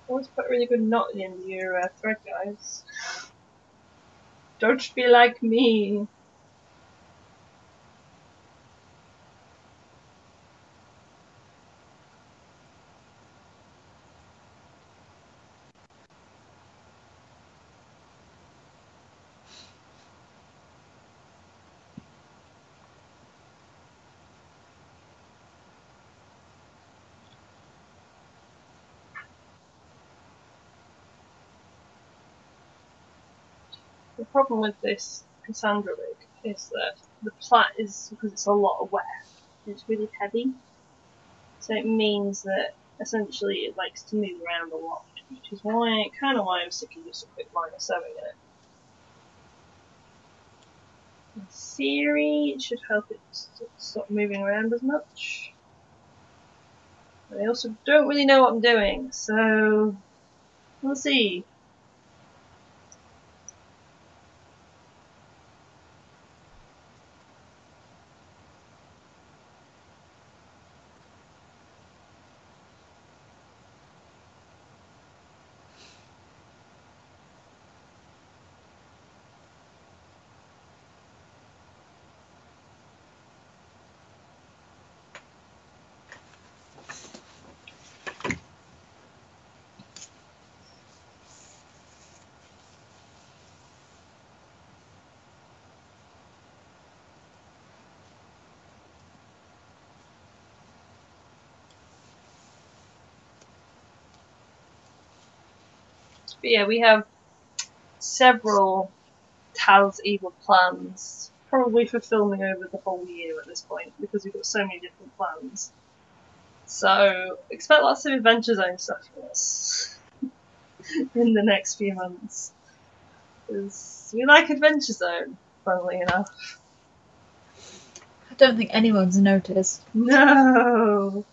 Always put a really good knot at the end of your thread, guys. Don't be like me. The problem with this Cassandra rig is that the plat is, because it's a lot of wear, it's really heavy. So it means that essentially it likes to move around a lot, which is why, kind of why I'm sticking just a quick line of sewing in it. In theory, it should help it stop moving around as much. But I also don't really know what I'm doing, so we'll see. But yeah, we have several Taz evil plans, probably for filming over the whole year at this point, because we've got so many different plans. So expect lots of Adventure Zone stuff from us in the next few months. Because we like Adventure Zone, funnily enough. I don't think anyone's noticed. No!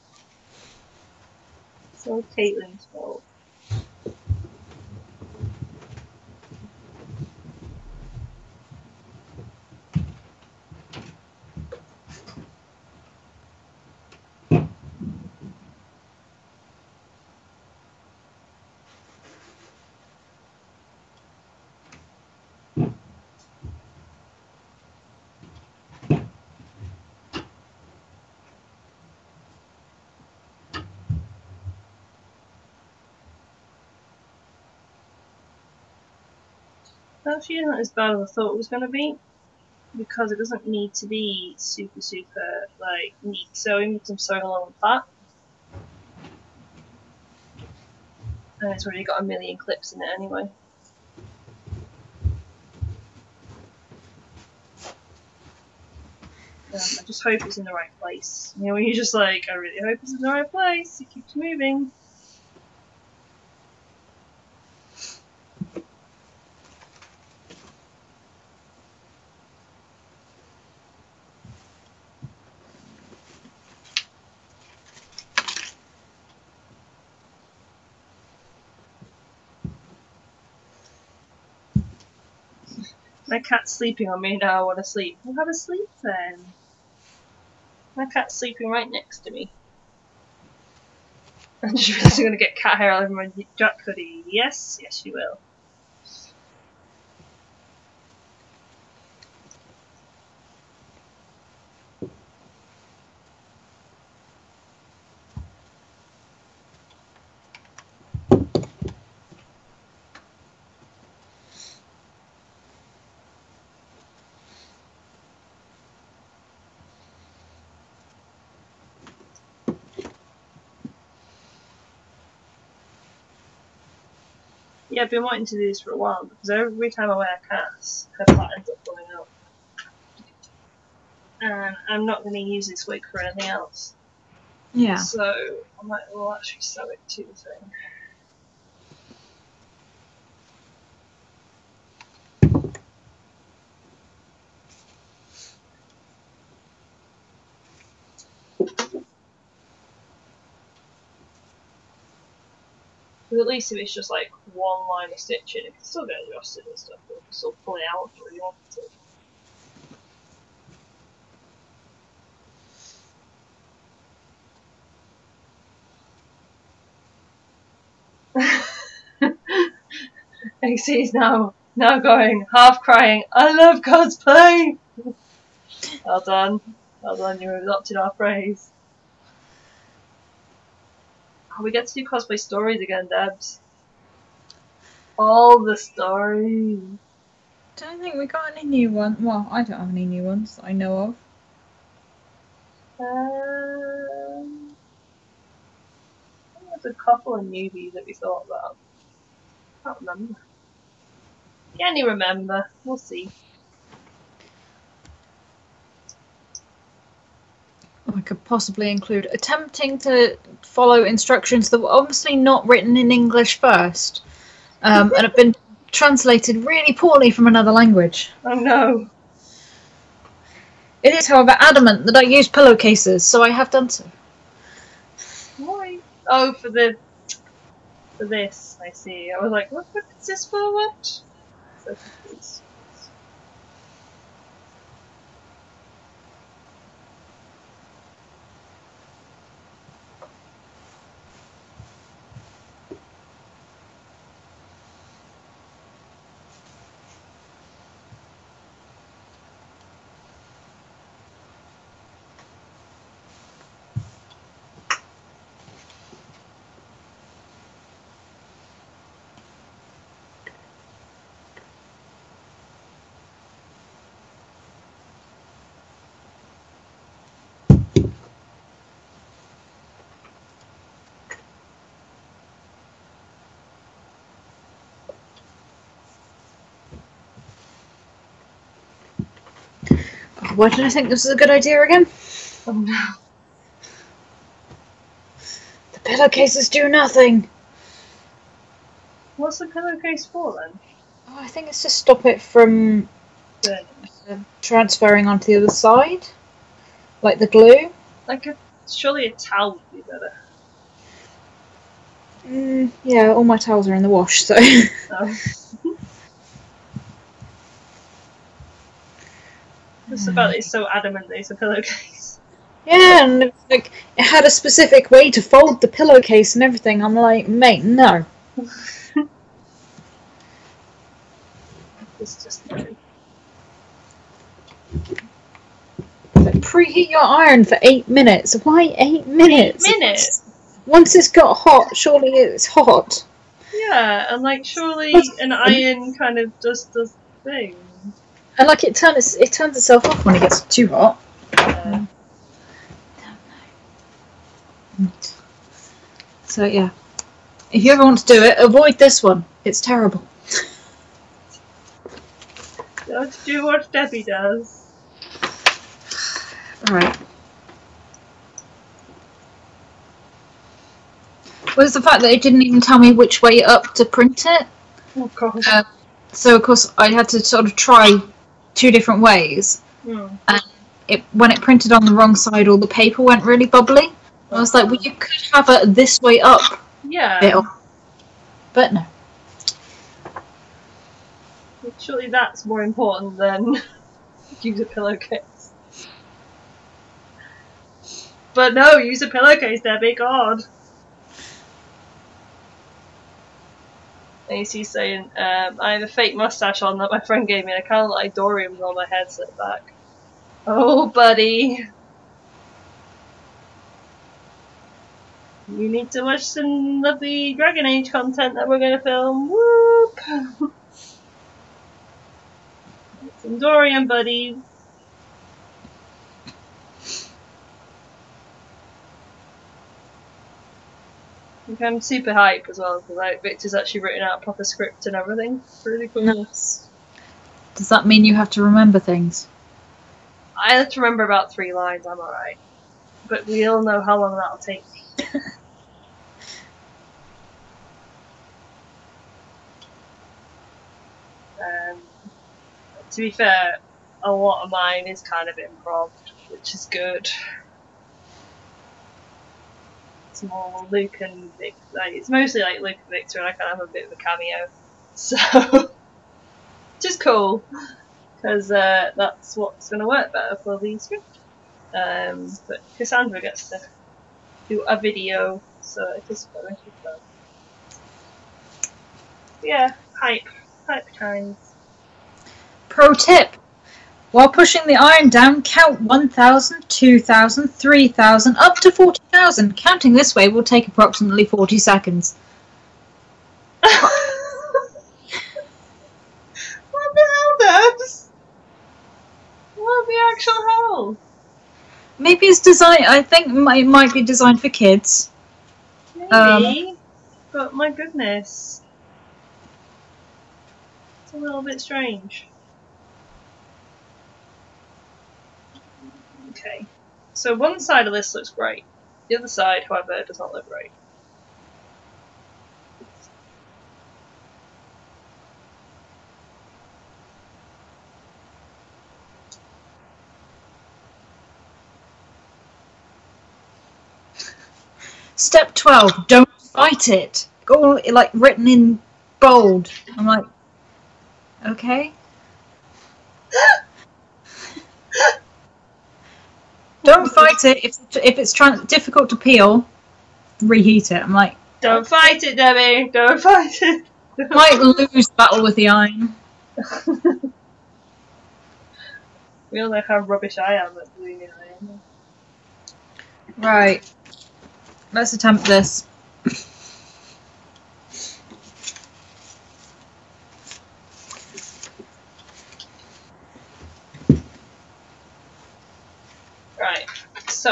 It's all Caitlin's fault. Actually isn't as bad as I thought it was going to be, because it doesn't need to be super like neat sewing, because I'm sewing along the plat. And it's already got a million clips in it anyway. I just hope it's in the right place. You know, when you're just like, I really hope it's in the right place, it keeps moving. My cat's sleeping on me now. I want to sleep. Well, have a sleep then. My cat's sleeping right next to me. I'm just realised I'm going to get cat hair all over my duck hoodie. Yes, yes you will. Yeah, I've been wanting to do this for a while, because every time I wear a cast, her plait ends up falling out. And I'm not going to use this wig for anything else. Yeah. So I might well actually sew it to the thing. Because at least if it's just like one line of stitching, it can still get adjusted and stuff, but it can still pull it out if you really want to. AC's now going, half crying, I love cosplay! Well done. Well done, you adopted our phrase. Oh, we get to do cosplay stories again, Debs. All the stories. Don't think we got any new ones. Well, I don't have any new ones that I know of. I think there's a couple of newbies that we thought about. I can't remember. Can you remember? We'll see. I could possibly include attempting to follow instructions that were obviously not written in English first, and have been translated really poorly from another language. Oh no. It is, however, adamant that I use pillowcases, so I have done so. Why? Oh, for this, I see. I was like, what is this for? What? So confused. Why did I think this was a good idea again? Oh no. The pillowcases do nothing. What's the pillowcase for then? Oh, I think it's to stop it from transferring onto the other side, like the glue. Like surely a towel would be better. Yeah, all my towels are in the wash, so. Oh. Just about it's so adamant that it's a pillowcase. Yeah, and like it had a specific way to fold the pillowcase and everything. I'm like, mate, no. It's just no. Preheat your iron for 8 minutes. Why 8 minutes? 8 minutes? Once it's got hot, surely it's hot. Yeah, and like surely an iron kind of does the thing. And like it turns itself off when it gets too hot. So yeah, if you ever want to do it, avoid this one. It's terrible. Don't do what Debbie does. Right. Was the fact that it didn't even tell me which way up to print it. Oh god. So of course I had to sort of try 2 different ways. And when it printed on the wrong side, all the paper went really bubbly. I was like, well, you could have it this way up. Yeah. But no. Surely that's more important than use a pillowcase. But no, use a pillowcase, Debbie, God. AC's saying, I have a fake mustache on that my friend gave me. I kind of like Dorian's on my head set back. Oh, buddy. You need to watch some lovely Dragon Age content that we're going to film. Whoop! Some Dorian buddies. I'm super hyped as well because like Victor's actually written out a proper script and everything. It's really cool. Nice. Does that mean you have to remember things? I have to remember about 3 lines. I'm alright, but we all know how long that'll take me. To be fair, a lot of mine is kind of improv, which is good. It's more Luke and Victor. Like, it's mostly like Luke and Victor, and I kind of have a bit of a cameo, so which is cool because that's what's going to work better for the script. But Cassandra gets to do a video, so it is fun. Yeah, hype times. Pro tip. While pushing the iron down, count 1,000, 2,000, 3,000, up to 40,000. Counting this way will take approximately 40 seconds. What the hell, Debs? What the actual hell? Maybe it's designed. I think it might be designed for kids. Maybe, but my goodness. a little bit strange. Okay, so one side of this looks great. The other side, however, does not look great. Step 12, don't fight it. Go like written in bold. I'm like, okay. Don't fight it. If it's difficult to peel, reheat it. I'm like, don't fight it, Debbie. Don't fight it. Might lose the battle with the iron. We all know how rubbish I am at doing the iron. Right. Let's attempt this. Right, so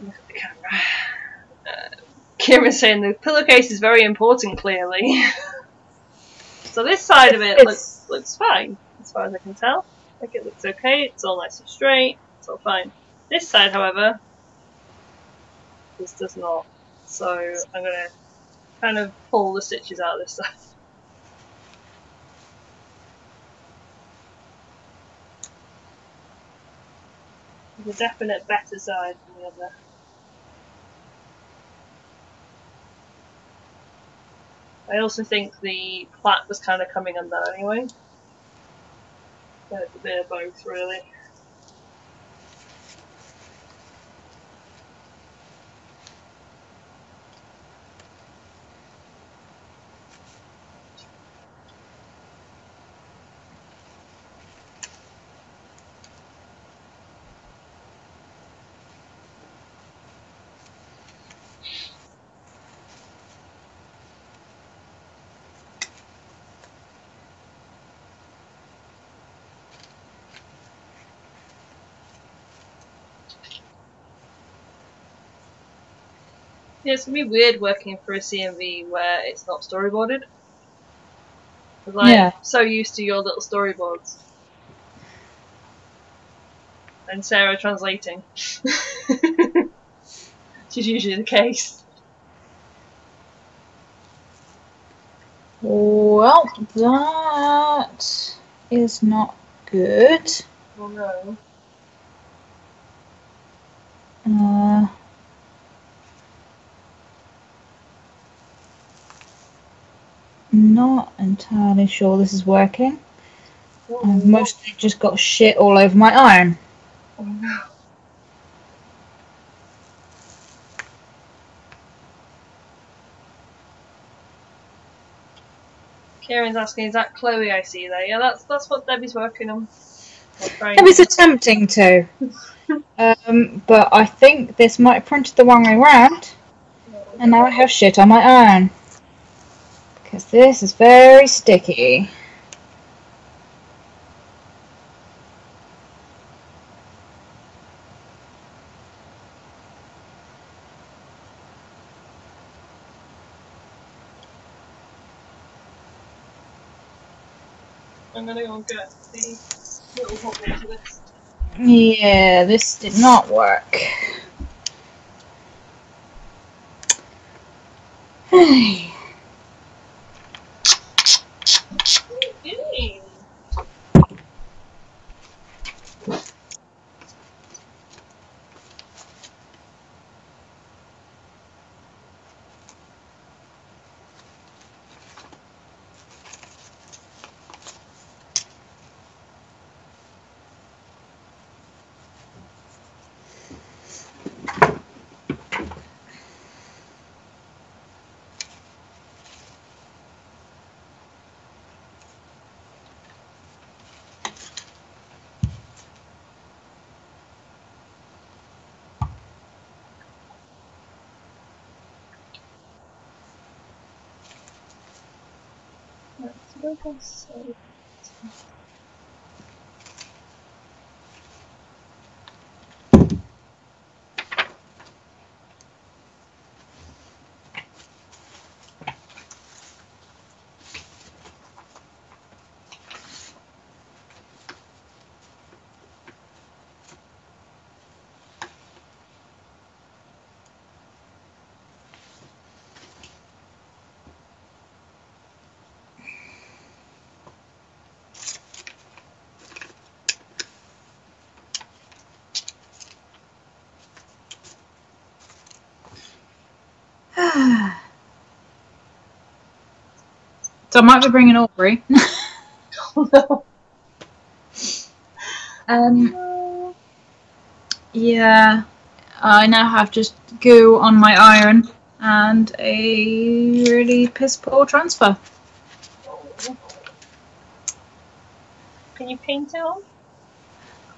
look at the camera. Kieran's saying the pillowcase is very important, clearly. So this side of it looks fine, as far as I can tell. Like, it looks okay, it's all nice and straight, it's all fine. This side, however, this does not. So I'm going to kind of pull the stitches out of this side. There's a definite better side than the other. I also think the plait was kind of coming undone anyway. So it's a bit of both, really. Yeah, it's gonna be weird working for a CMV where it's not storyboarded. Like, Yeah. so used to your little storyboards. And Sarah translating. Which is usually the case. Well, that is not good. Oh no. Not entirely sure this is working. Oh, I've mostly just got shit all over my iron. oh no. Kieran's asking, is that Chloe I see there? Yeah, that's what Debbie's working on. Debbie's attempting to. But I think this might have printed the wrong way round. And now I have shit on my iron. Because this is very sticky. I'm gonna go and get the little hot water list. Yeah, this did not work. So I might be bringing Aubrey. Oh, um, yeah, I now have just goo on my iron and a really piss poor transfer. no. Can you paint it on?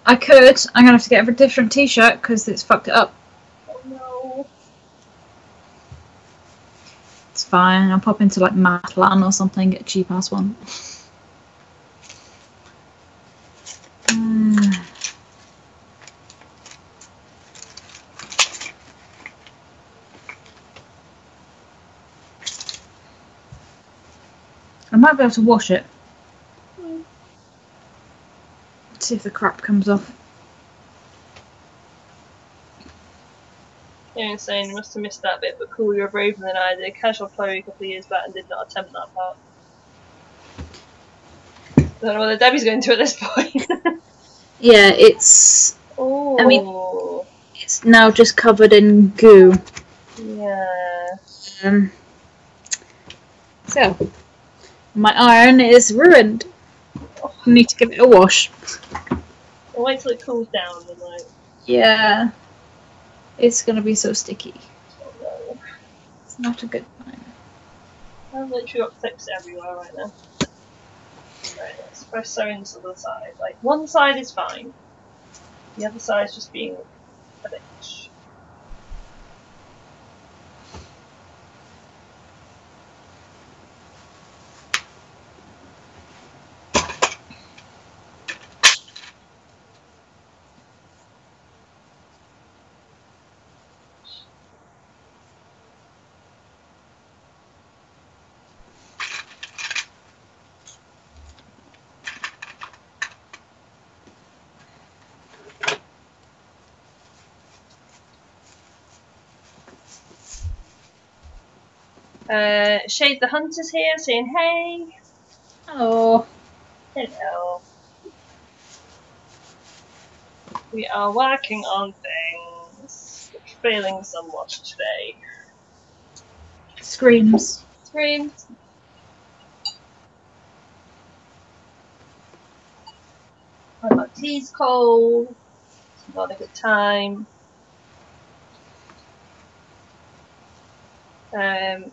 I could. I'm gonna have to get a different T-shirt because it's fucked it up. Oh no. It's fine. I'll pop into like Matalan or something, get a cheap ass one. I might be able to wash it. See if the crap comes off. You're insane, you must have missed that bit, but cool, you're braver than I did. Casual Chloe a couple of years back and did not attempt that part. I don't know whether Debbie's going to at this point. Yeah, it's. Oh. I mean, it's now just covered in goo. Yeah. So, my iron is ruined. I need to give it a wash. I'll wait till it cools down and like. Yeah. It's gonna be so sticky. Oh no. It's not a good time. I've literally got clips everywhere right now. Right, let's press sewing to the other side. Like, one side is fine. The other side's just being a bitch. Shade the Hunter's here saying hey. Hello. Hello. We are working on things. We're failing somewhat today. Screams. Screams. My tea's cold. It's not a good time.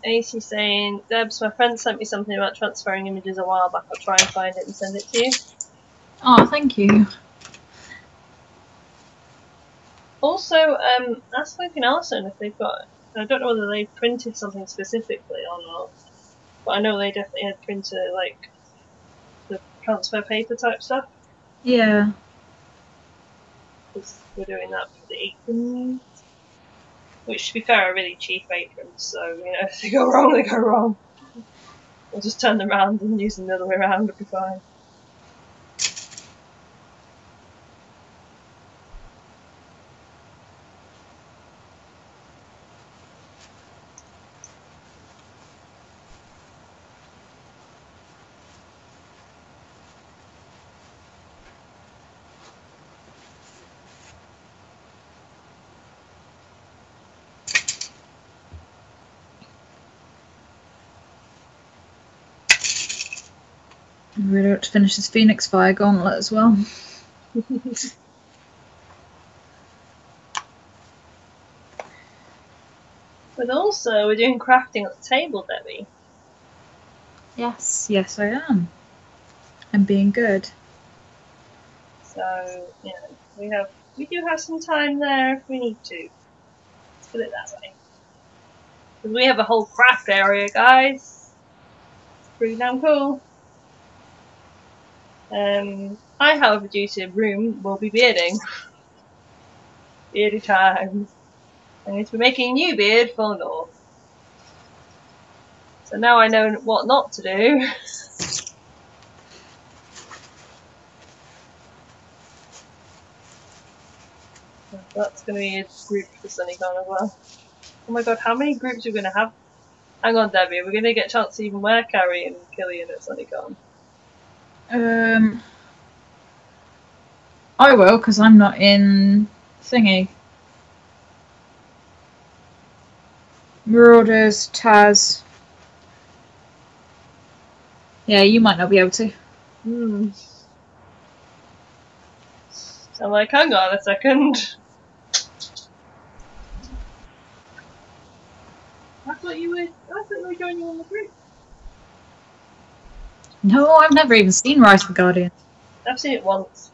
AC saying, Debs, my friend sent me something about transferring images a while back. I'll try and find it and send it to you. Oh, thank you. Also, ask Luke and Alison if they've got. I don't know whether they printed something specifically or not, but I know they definitely had printed like the transfer paper type stuff. Yeah. Because we're doing that for the aprons, which to be fair are really cheap aprons. So you know, if they go wrong, they go wrong. We'll just turn them around and use them the other way around. It'll be fine. I'm really about to finish this Phoenix Fire gauntlet as well. But also, we're doing crafting at the table, Debbie. Yes, yes, I am. I'm being good. So you know, we do have some time there if we need to. Let's put it that way. Because we have a whole craft area, guys. It's pretty damn cool. I, however, due to room, will be bearding. Beardy time. I'm going to be making a new beard for North. So now I know what not to do. That's going to be a group for SunnyCon as well. Oh my god, how many groups are we going to have? Hang on, Debbie, are we going to get a chance to even wear Carrie and Killian at SunnyCon? I will, because I'm not in thingy. Marauders, Taz. Yeah, you might not be able to. I'm like, hang on a second. I thought you were joining on the group. No, I've never even seen Rise of the Guardian. I've seen it once.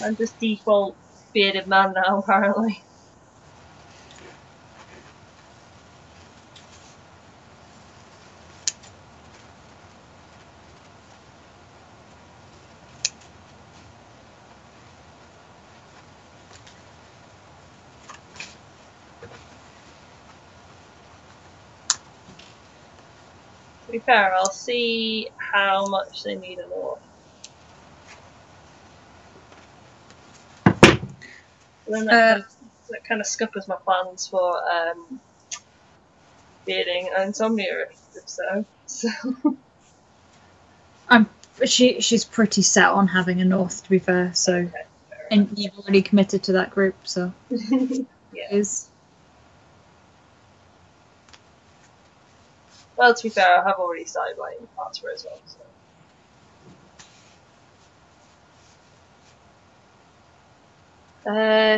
I'm just default bearded man now, apparently. To be fair, I'll see how much they need an ore. And then that kind of scuppers my plans for bearding and Insomnia, if so. She's pretty set on having a North, to be fair. So, okay, and you've already committed to that group, so yeah. it is. Well, to be fair, I have already started writing parts for it as well. So.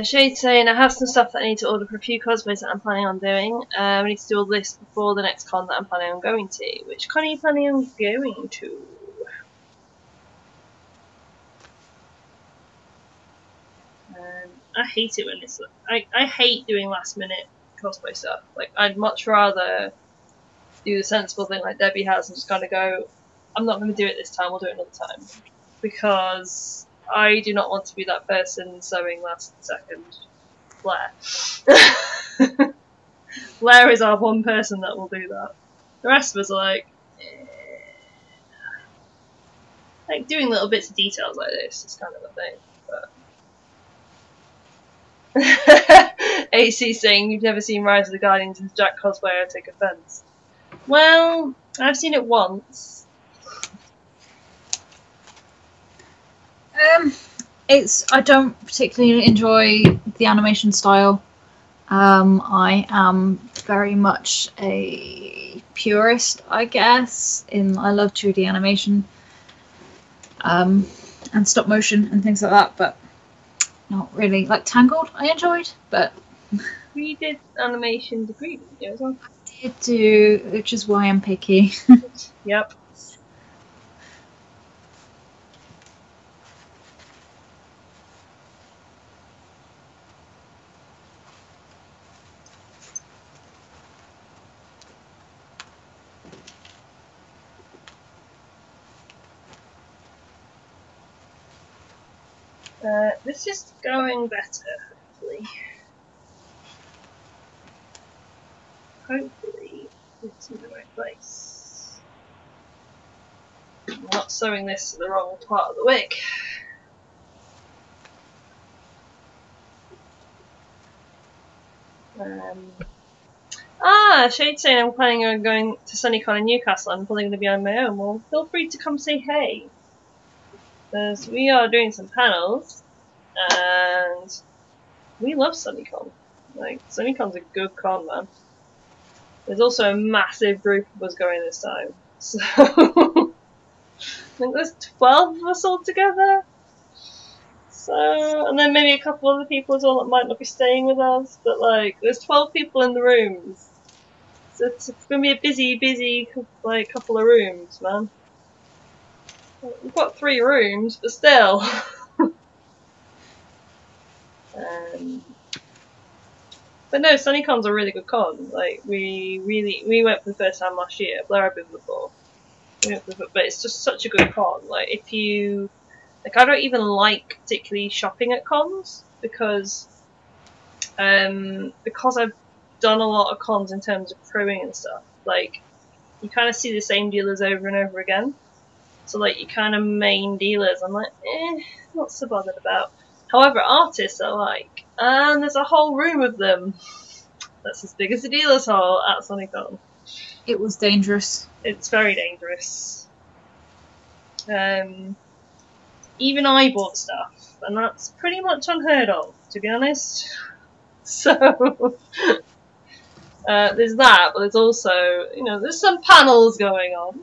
Shade's saying I have some stuff that I need to order for a few cosplays that I'm planning on doing. I need to do all this before the next con that I'm planning on going to. Which con are you planning on going to? I hate it when it's I hate doing last minute cosplay stuff. Like, I'd much rather do the sensible thing like Debbie has and just kind of go, I'm not going to do it this time, we'll do it another time. Because I do not want to be that person sewing last second. Blair. Blair is our one person that will do that. The rest of us are like, like doing little bits of details like this is kind of a thing. But AC saying you've never seen Rise of the Guardians as Jack cosplayer, I take offence. Well, I've seen it once. I don't particularly enjoy the animation style. I am very much a purist, I guess. I love 2D animation, and stop motion and things like that, but not really. Like Tangled, I enjoyed, but We did animation degree, didn't you, as well? I did do, which is why I'm picky. Yep. This is going better, hopefully. Hopefully, it's in the right place. I'm not sewing this to the wrong part of the wig. Shade saying I'm planning on going to SunnyCon in Newcastle. I'm probably going to be on my own. Well, feel free to come say hey. Because we are doing some panels, and we love SunnyCon. Like, SunnyCon's a good con, man. There's also a massive group of us going this time. So, I think there's 12 of us all together. So, and then maybe a couple other people as well that might not be staying with us. But, like, there's 12 people in the rooms. So it's going to be a busy, like, couple of rooms, man. We've got 3 rooms, but still. But no, SunnyCon's a really good con. Like, we went for the first time last year. Blair had been before. But it's just such a good con. Like, if you, like, I don't even like particularly shopping at cons because I've done a lot of cons in terms of crewing and stuff. Like, you kind of see the same dealers over and over again. So, like, your kind of main dealers, I'm like, not so bothered about. However, artists are like, and there's a whole room of them. That's as big as the dealer's hall at SunnyCon. It was dangerous. It's very dangerous. Even I bought stuff, and that's pretty much unheard of, to be honest. So there's that, but there's also, there's some panels going on,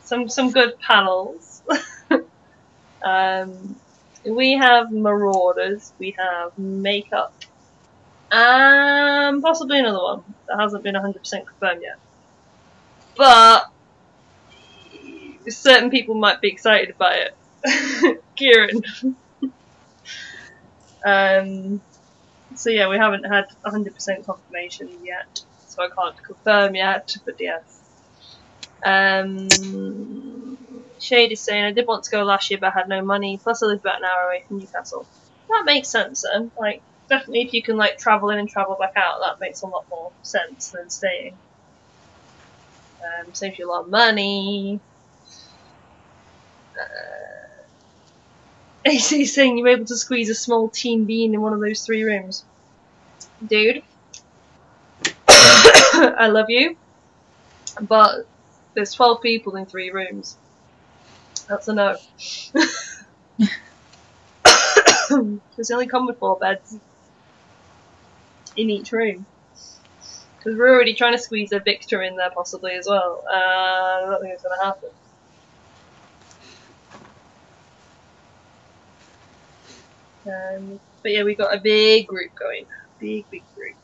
some good panels. We have Marauders, we have Makeup, and possibly another one that hasn't been 100% confirmed yet. But certain people might be excited by it. Kieran. So yeah, we haven't had 100% confirmation yet, so I can't confirm yet, but yes. Shade is saying, I did want to go last year but I had no money, plus I live about an hour away from Newcastle. That makes sense then. Like, definitely if you can like travel in and travel back out, that makes a lot more sense than staying. Saves you a lot of money. AC is saying you're able to squeeze a small teen bean in one of those 3 rooms. Dude, I love you, but there's 12 people in 3 rooms. That's a no. There's only come with 4 beds in each room. Because we're already trying to squeeze a Victor in there possibly as well. I don't think it's going to happen. But yeah, we got a big group going. Big group.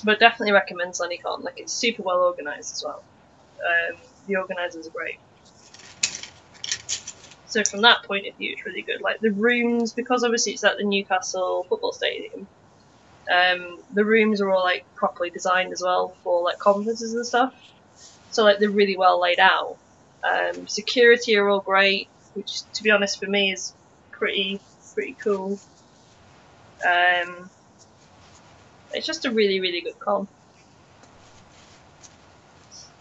But definitely recommend SunnyCon. Like, it's super well organised as well. The organisers are great. So from that point of view, it's really good. Like, the rooms, because obviously it's at the Newcastle football stadium, the rooms are all like properly designed as well for like conferences and stuff. So like they're really well laid out. Security are all great, which to be honest for me is pretty cool. It's just a really good con.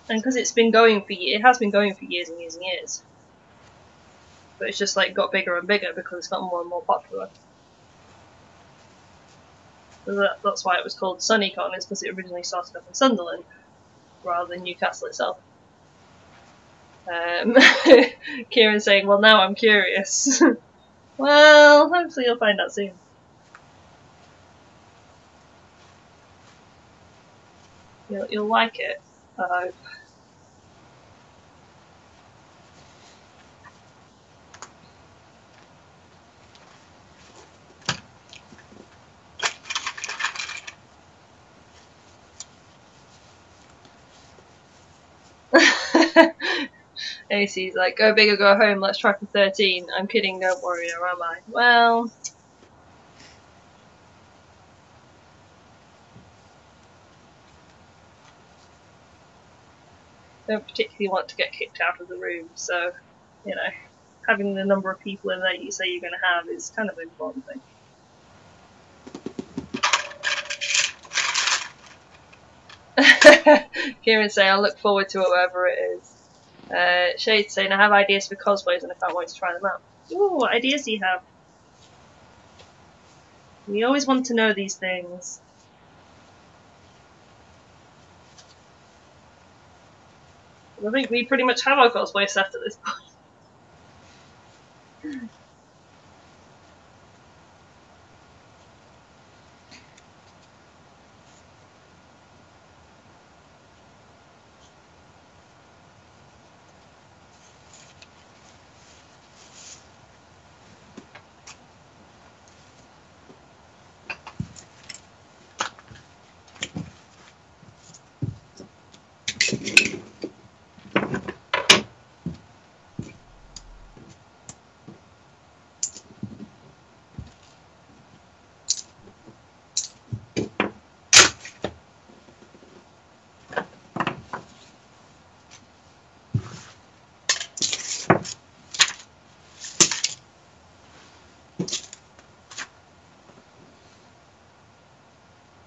And because it's been going for it has been going for years and years and years. But it's just like got bigger and bigger because it's got more and more popular. So that's why it was called SunnyCon, is because it originally started up in Sunderland rather than Newcastle itself. Kieran's saying, well, now I'm curious. Well, hopefully you'll find out soon. You'll like it, I hope. AC's like, go big or go home, let's try for 13. I'm kidding, don't worry, or am I? Well... don't particularly want to get kicked out of the room, so, having the number of people in there you say you're going to have is kind of an important thing. Kieran saying, I look forward to it, whatever it is. Shade saying, I have ideas for cosplays and I can't wait to try them out. Ooh, what ideas do you have? We always want to know these things. I think we pretty much have our cosplay set at this point.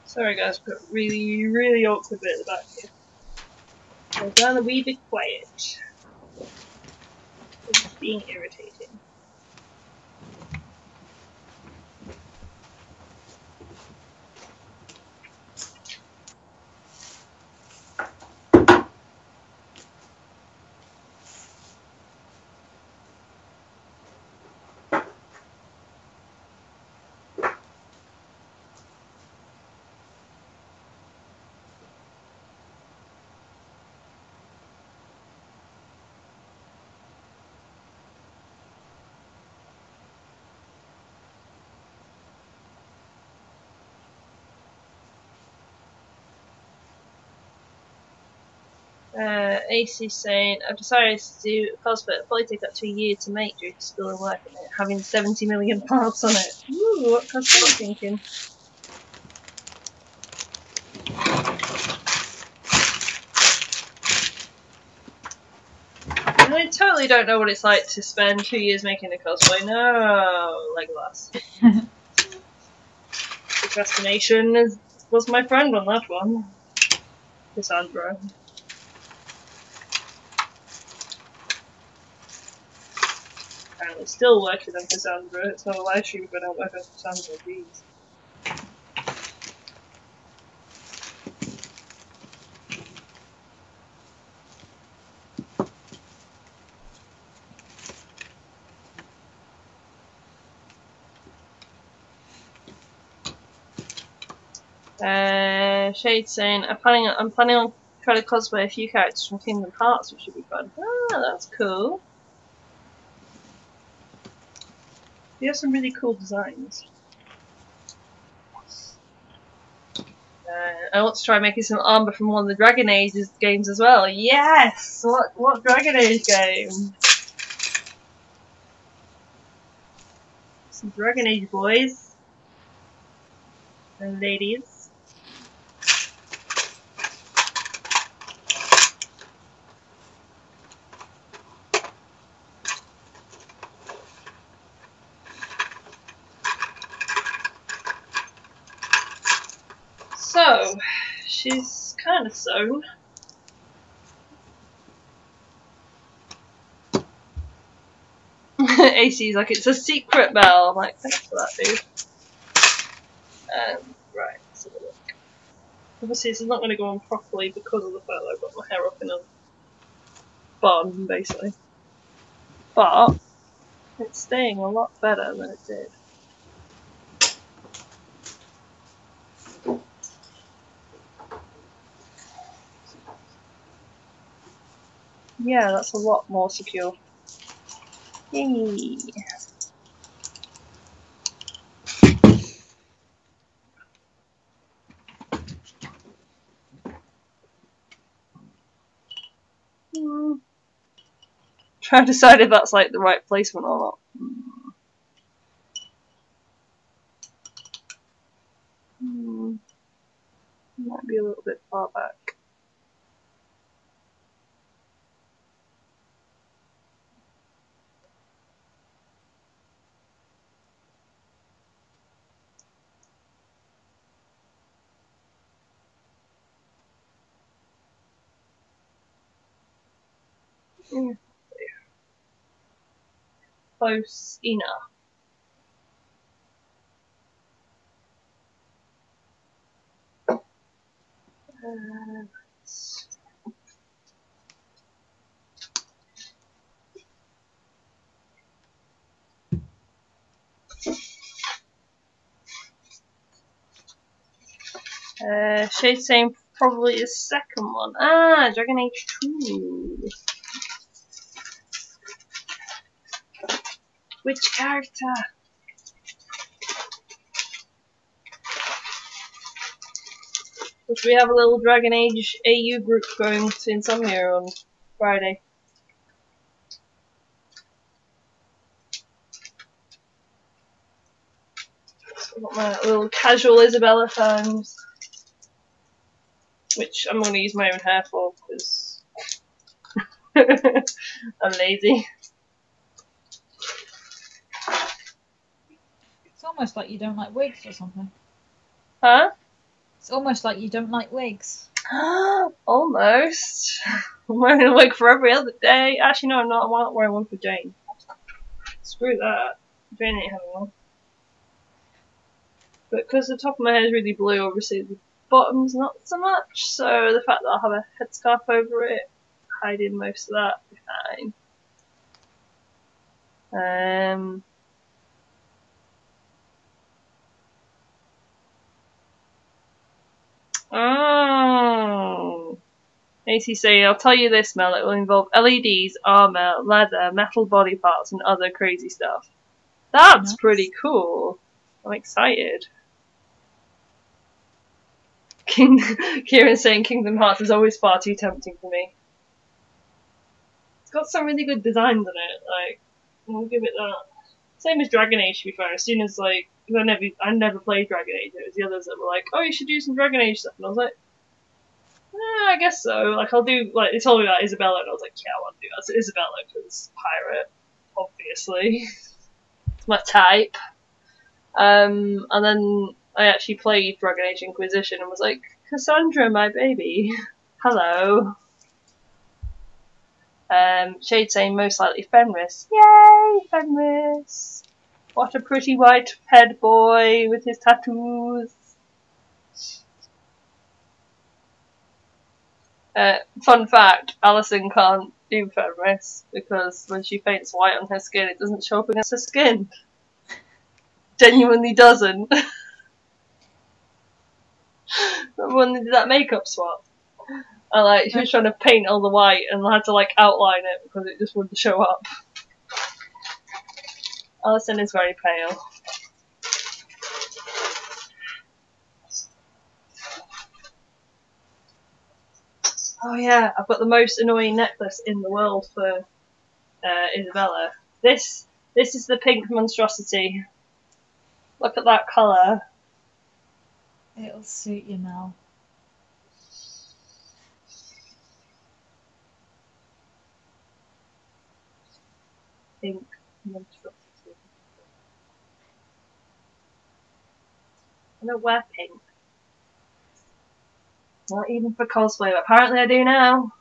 Sorry guys, we've got really awkward bit at the back here. We're gonna be a bit quiet. It's being irritating. AC saying, I've decided to do a cosplay. It'll probably take up to a year to make due to school and work, and it having 70 million parts on it. Ooh, what cosplay are you thinking? I totally don't know what it's like to spend 2 years making a cosplay. No, Legolas. Procrastination was my friend on that one. Cassandra. Apparently still working on Cassandra. It's not a live stream, but I don't work on Cassandra, please. Shade saying, I'm planning on trying to cosplay a few characters from Kingdom Hearts, which should be fun. Ah, that's cool. You have some really cool designs. I want to try making some armor from one of the Dragon Age games as well. Yes! What Dragon Age game? Some Dragon Age boys and ladies. So, she's kind of sewn. AC's like, it's a secret bell. I'm like, thanks for that, dude. Right, let's have a look. Obviously, this is not going to go on properly because of the fact that I've got my hair up in a bun, basically. But, it's staying a lot better than it did. Yeah, that's a lot more secure. Yay! Trying to decide if that's like the right placement or not. Might be a little bit far back. Close enough. Shade saying probably a second one. Ah, Dragon Age 2. Which character? Because we have a little Dragon Age AU group going to Insomnia on Friday. So I've got my little casual Isabella times. Which I'm going to use my own hair for because I'm lazy. It's almost like you don't like wigs or something. Huh? It's almost like you don't like wigs. Almost. I'm wearing a wig for every other day. Actually, no, I'm not. I'm not wearing one for Jane. Screw that. Jane ain't having one. But because the top of my hair is really blue, obviously the bottom's not so much. So the fact that I'll have a headscarf over it, hiding most of that, will be fine. Oh. AC saying, I'll tell you this, Mel, it will involve LEDs, armor, leather, metal body parts, and other crazy stuff. That's pretty cool. I'm excited. Kieran saying Kingdom Hearts is always far too tempting for me. It's got some really good designs in it. Like, I'll give it that. Same as Dragon Age, to be fair. As soon as like, cause I never played Dragon Age. It was the others that were like, "Oh, you should do some Dragon Age stuff," and I was like, I guess so. Like, I'll do, like, they told me about Isabella, and I was like, yeah, I want to do that. So Isabella, because pirate, obviously. It's my type. And then I actually played Dragon Age Inquisition and was like, Cassandra, my baby. Hello. Shade saying most likely Fenris. Yay, Fenris. What a pretty white head boy with his tattoos. Fun fact, Alison can't do Fenris because when she paints white on her skin, it doesn't show up against her skin. Genuinely doesn't. Remember when they did that makeup swap? And like, she was trying to paint all the white and I had to like outline it because it just wouldn't show up. Alison is very pale. Oh yeah, I've got the most annoying necklace in the world for Isabella. This is the pink monstrosity. Look at that colour. It'll suit you now. Pink monstrosity. I don't wear pink. Not even for cosplay, but apparently I do now.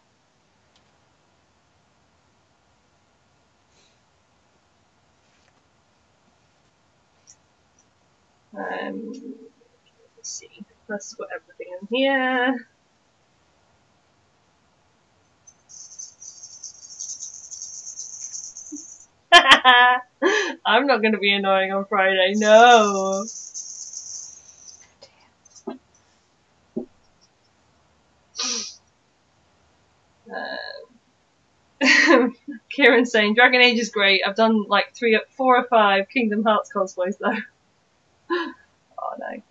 Let's see. Let's put everything in here. I'm not going to be annoying on Friday, no. Kieran's saying Dragon Age is great. I've done like 4 or 5 Kingdom Hearts cosplays though. Oh nice.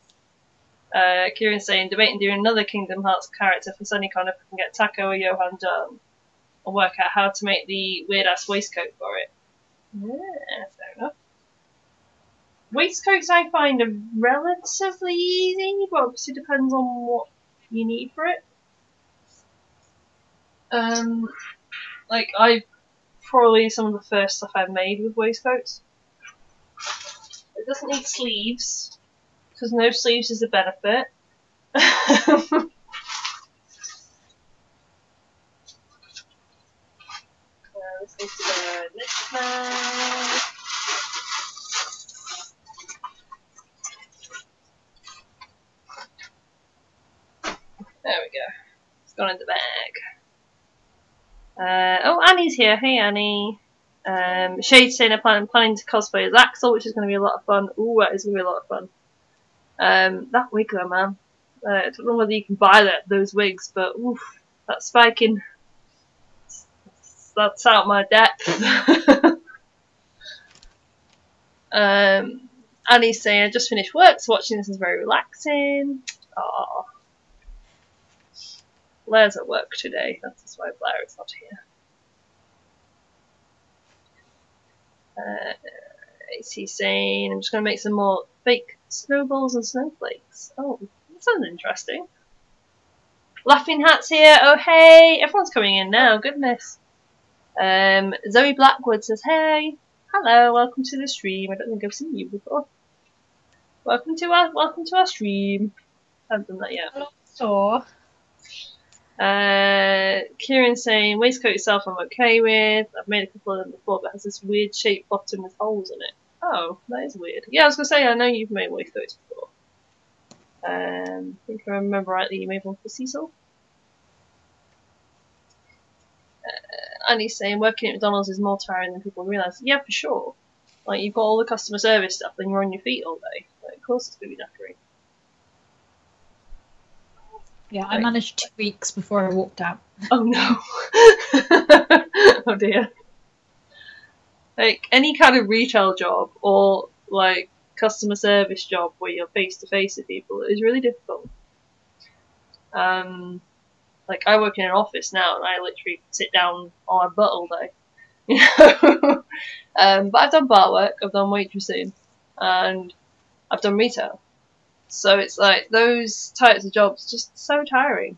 Kieran's saying debating doing another Kingdom Hearts character for SunnyCon if we can get Taco or Johan done, and work out how to make the weird ass waistcoat for it. Yeah, fair enough. Waistcoats I find are relatively easy, but obviously depends on what you need for it. Like I probably some of the first stuff I've made with waistcoats. It doesn't need sleeves, because no sleeves is a benefit. This needs to go in this bag. There we go. It's gone in the bag. Oh, Annie's here. Hey, Annie. Shade's saying I'm planning to cosplay as Axel, which is going to be a lot of fun. Ooh, that is going to be a lot of fun. That wig though, man. I don't know whether you can buy those wigs, but oof, that spiking, that's out my depth. Annie's saying I just finished work, so watching this is very relaxing. Aww. Blair's at work today, that's why Blair is not here. He's saying I'm just going to make some more fake snowballs and snowflakes. Oh, that sounds interesting. Laughing Hat's here. Oh hey, everyone's coming in now. Goodness. Zoe Blackwood says hey. Hello, welcome to the stream. I don't think I've seen you before. Welcome to our stream. I haven't done that yet. Hello. Kieran's saying waistcoat itself I'm okay with. I've made a couple of them before, but it has this weird shaped bottom with holes in it. Oh, that is weird. Yeah, I was gonna say I know you've made waistcoats before. I think if I remember rightly, you made one for Cecil. Annie's saying working at McDonald's is more tiring than people realise. Yeah, for sure. Like you've got all the customer service stuff, then you're on your feet all day. Like, of course it's gonna be knackering. Yeah, I managed 2 weeks before I walked out. Oh no. Oh dear. Like any kind of retail job or like customer service job where you're face to face with people is really difficult. Like, I work in an office now, and I literally sit down on my butt all day. You know? But I've done bar work, I've done waitressing, and I've done retail. So it's like, those types of jobs just so tiring.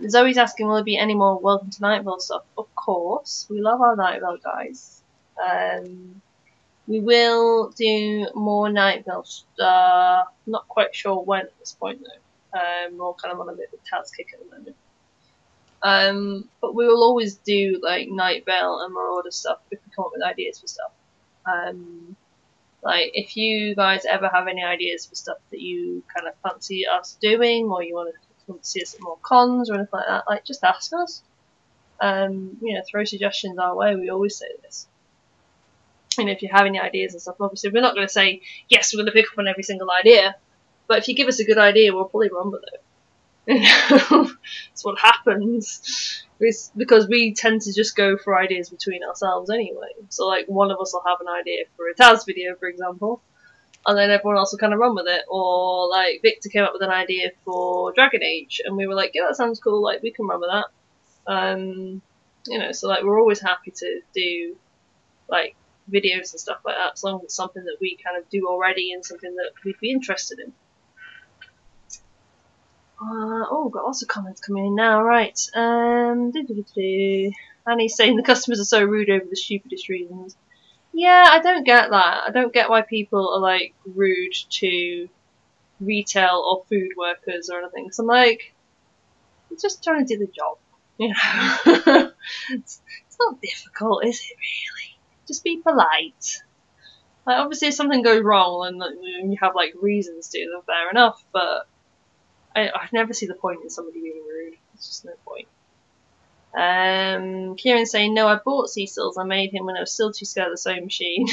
Zoe's asking, will there be any more Welcome to Night Vale stuff? Of course, we love our Night Vale guys. We will do more Night Vale stuff. Not quite sure when at this point though. We're kind of on a bit of a Taz kick at the moment. But we will always do like Night Vale and Marauder stuff if we come up with ideas for stuff. Like, if you guys ever have any ideas for stuff that you kind of fancy us doing, or you want to see us at more cons or anything like that, like, just ask us. You know, throw suggestions our way. We always say this. And if you have any ideas and stuff, obviously we're not going to say, yes, we're going to pick up on every single idea. But if you give us a good idea, we'll probably run with it. You know, that's what happens. It's because we tend to just go for ideas between ourselves anyway. So, like, one of us will have an idea for a Taz video, for example, and then everyone else will kind of run with it. Or, like, Victor came up with an idea for Dragon Age, and we were like, yeah, that sounds cool, like, we can run with that. You know, so, like, we're always happy to do, like, videos and stuff like that, as long as it's something that we kind of do already and something that we'd be interested in. Oh, got lots of comments coming in now, right. Annie's saying the customers are so rude over the stupidest reasons. Yeah, I don't get that. I don't get why people are, like, rude to retail or food workers or anything. So I'm like, I'm just trying to do the job, you know. It's not difficult, is it, really? Just be polite. Like, obviously if something goes wrong and you have, like, reasons to, then fair enough, but I never see the point in somebody being rude. There's just no point. Kieran's saying, no, I bought Cecil's. I made him when I was still too scared of the sewing machine.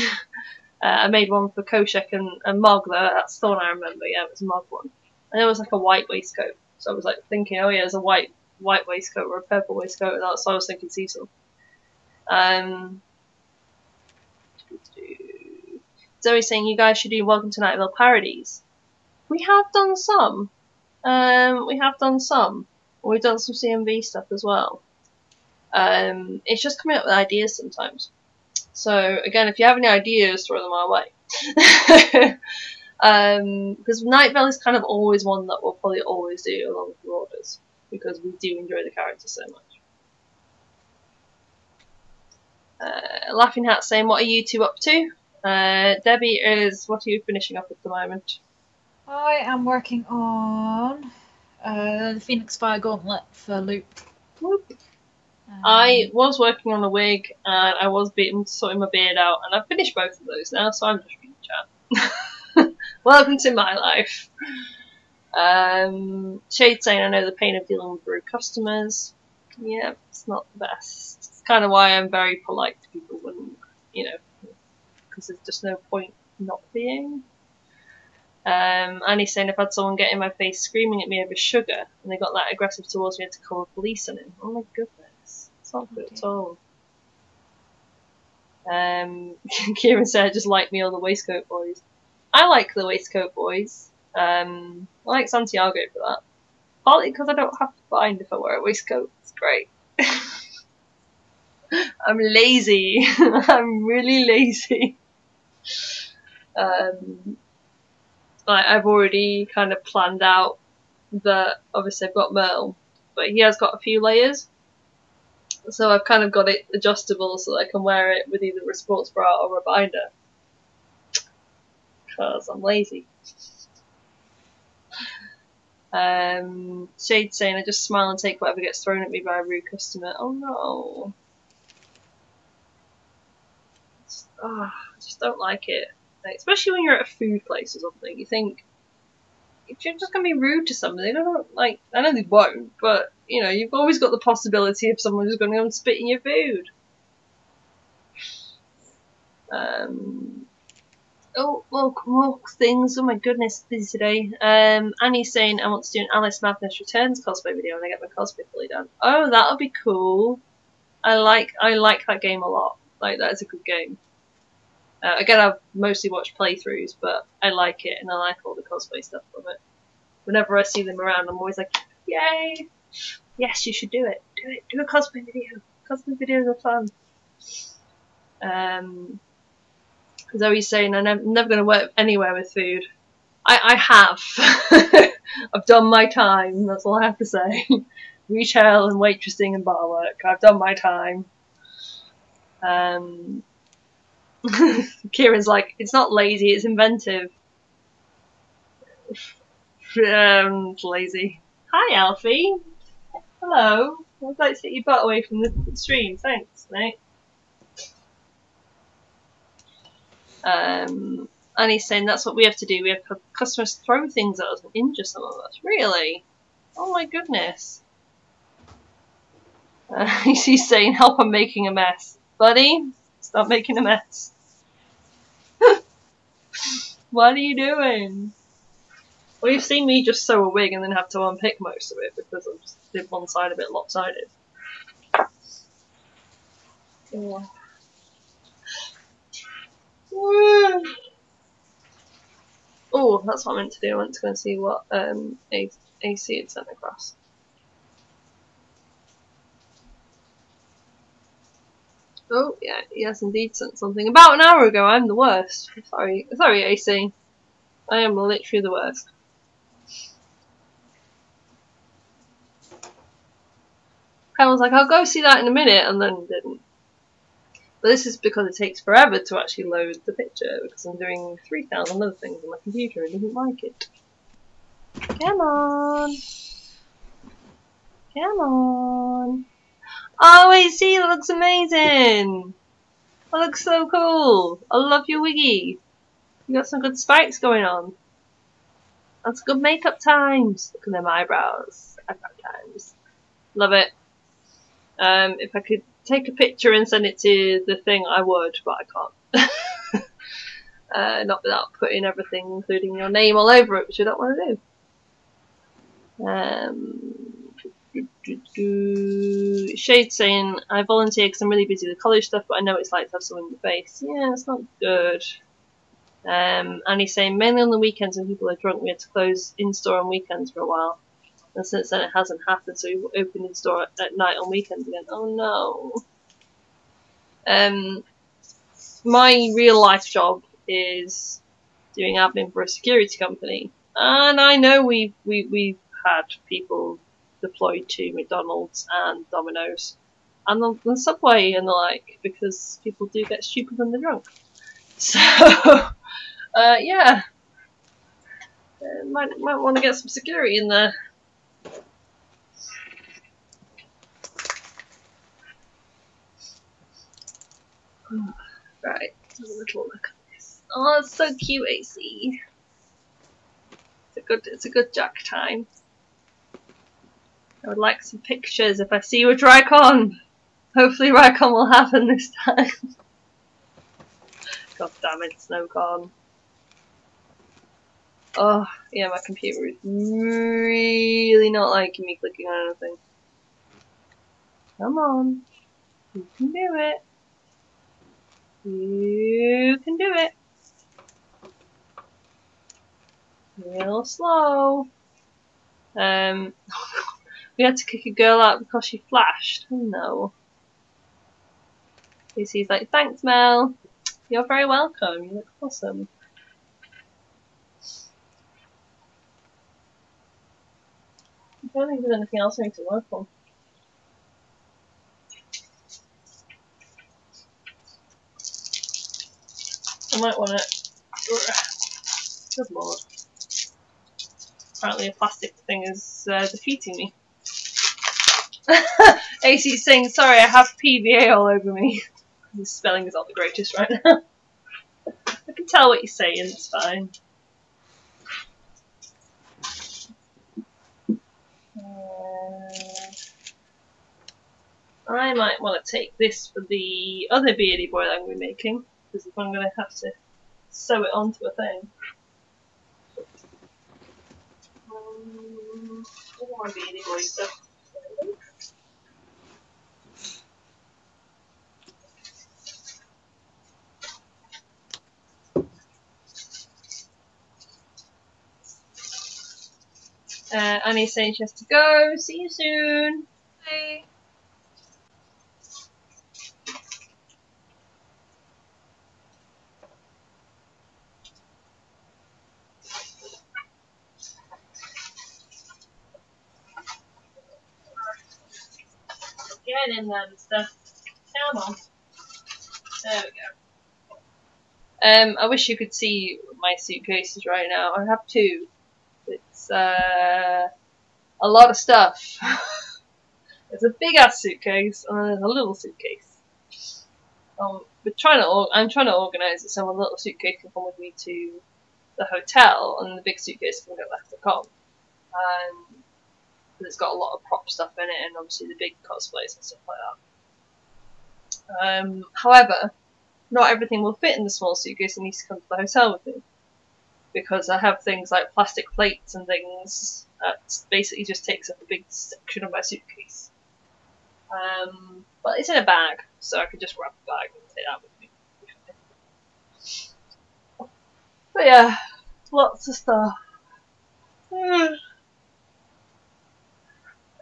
I made one for Koshek and Mog, though. That's the one I remember. Yeah, it was a Mog one. And it was like a white waistcoat. So I was like thinking, oh yeah, there's a white waistcoat or a purple waistcoat. And that's why I was thinking Cecil. Zoe's saying, you guys should do Welcome to Night Vale parodies. We have done some. We've done some CMV stuff as well. It's just coming up with ideas sometimes. So again, if you have any ideas, throw them our way. Because Night Vale is kind of always one that we'll probably always do along with Marauders, because we do enjoy the characters so much. Laughing Hat saying, what are you two up to? Debbie what are you finishing up at the moment? I am working on the Phoenix Fire Gauntlet for Loop. I was working on a wig, and I was sorting my beard out, and I've finished both of those now, so I'm just reading chat. Welcome to my life. Shade saying, I know the pain of dealing with rude customers. Yeah, it's not the best. It's kind of why I'm very polite to people when, you know, because there's just no point not being. Annie's saying, I've had someone get in my face screaming at me over sugar, and they got that aggressive towards me, I had to call the police on him. Oh my goodness. It's not good at all. Kieran said, just like me, all the waistcoat boys. I like the waistcoat boys. I like Santiago for that. Partly because I don't have to find if I wear a waistcoat. It's great. I'm lazy. I'm really lazy. I've already kind of planned out that, obviously I've got Merle, but he has got a few layers. So I've kind of got it adjustable so that I can wear it with either a sports bra or a binder. Because I'm lazy. Shade saying, I just smile and take whatever gets thrown at me by a rude customer. Oh no. I just don't like it. Like, especially when you're at a food place or something. You think, if you're just going to be rude to somebody, they don't, like, I know they won't, but, you know, you've always got the possibility of someone who's going to go and spit in your food. Oh, well, more things. Oh my goodness, busy today. Annie's saying, I want to do an Alice Madness Returns cosplay video when I get my cosplay fully done. Oh, that'll be cool. I like that game a lot. Like, that is a good game. Again, I've mostly watched playthroughs, but I like it, and I like all the cosplay stuff from it. whenever I see them around, I'm always like, yay! Yes, you should do it. Do it. Do a cosplay video. Cosplay videos are fun. Zoe's saying I'm never going to work anywhere with food. I have. I've done my time. That's all I have to say. Retail and waitressing and bar work. I've done my time. Kieran's like, it's not lazy, it's inventive. It's lazy. Hi, Alfie. Hello. I'd like to take your butt away from the stream. Thanks, mate. And he's saying that's what we have to do. We have customers throw things at us and injure some of us. Really? Oh my goodness. He's saying, help, I'm making a mess. Buddy, stop making a mess. What are you doing? Well, you've seen me just sew a wig and then have to unpick most of it because I just did one side a bit lopsided. Yeah. Oh, that's what I meant to do. I went to go and see what AC had sent across. Oh, yeah, he has indeed sent something. About an hour ago, I'm the worst. Sorry, AC. I am literally the worst. I was like, I'll go see that in a minute, and then didn't. But this is because it takes forever to actually load the picture, because I'm doing 3,000 other things on my computer and doesn't like it. Come on! Come on! Oh, AC, that looks amazing! That looks so cool! I love your wiggy! You got some good spikes going on. That's good makeup times! Look at them eyebrows. Eyebrow times. Love it. If I could take a picture and send it to the thing, I would, but I can't. Not without putting everything, including your name, all over it, which I don't want to do. Shade saying, I volunteer because I'm really busy with college stuff, but I know it's like to have someone in the face. Yeah, it's not good. And he's saying, mainly on the weekends when people are drunk, we had to close in-store on weekends for a while. And since then it hasn't happened, so we opened in-store at night on weekends again. Oh no. My real life job is doing admin for a security company. And I know we've had people deployed to McDonald's and Domino's and the Subway and the like, because people do get stupid when they're drunk. So, yeah. Might want to get some security in there. Right, have a little look at this. Oh, it's so cute, AC. It's a good Jack time. I would like some pictures if I see you at DryCon. Hopefully DryCon will happen this time. God damn it, SnowCon. Oh, yeah, my computer is really not liking me clicking on anything. Come on. You can do it. You can do it. Real slow. We had to kick a girl out because she flashed. Oh no. Casey's like, thanks Mel. You're very welcome. You look awesome. I don't think there's anything else I need to work on. I might want to... Good lord. Apparently a plastic thing is defeating me. AC's saying, sorry, I have PVA all over me. His spelling is not the greatest right now. I can tell what you're saying, it's fine. I might want to take this for the other beardy boy that I'm going to be making, because if I'm going to have to sew it onto a thing. All my beardy boy stuff. Annie's saying she has to go. See you soon. Bye. Get in there, mister. Come on. There we go. I wish you could see my suitcases right now. I have two. It's a lot of stuff. There's a big ass suitcase and there's a little suitcase. I'm trying to organise it so my little suitcase can come with me to the hotel and the big suitcase can go back to com. It's got a lot of prop stuff in it and obviously the big cosplays and stuff like that. However, not everything will fit in the small suitcase and needs to come to the hotel with me. Because I have things like plastic plates and things that basically just takes up a big section of my suitcase. But it's in a bag, so I could just grab the bag and take that with me. But yeah, lots of stuff.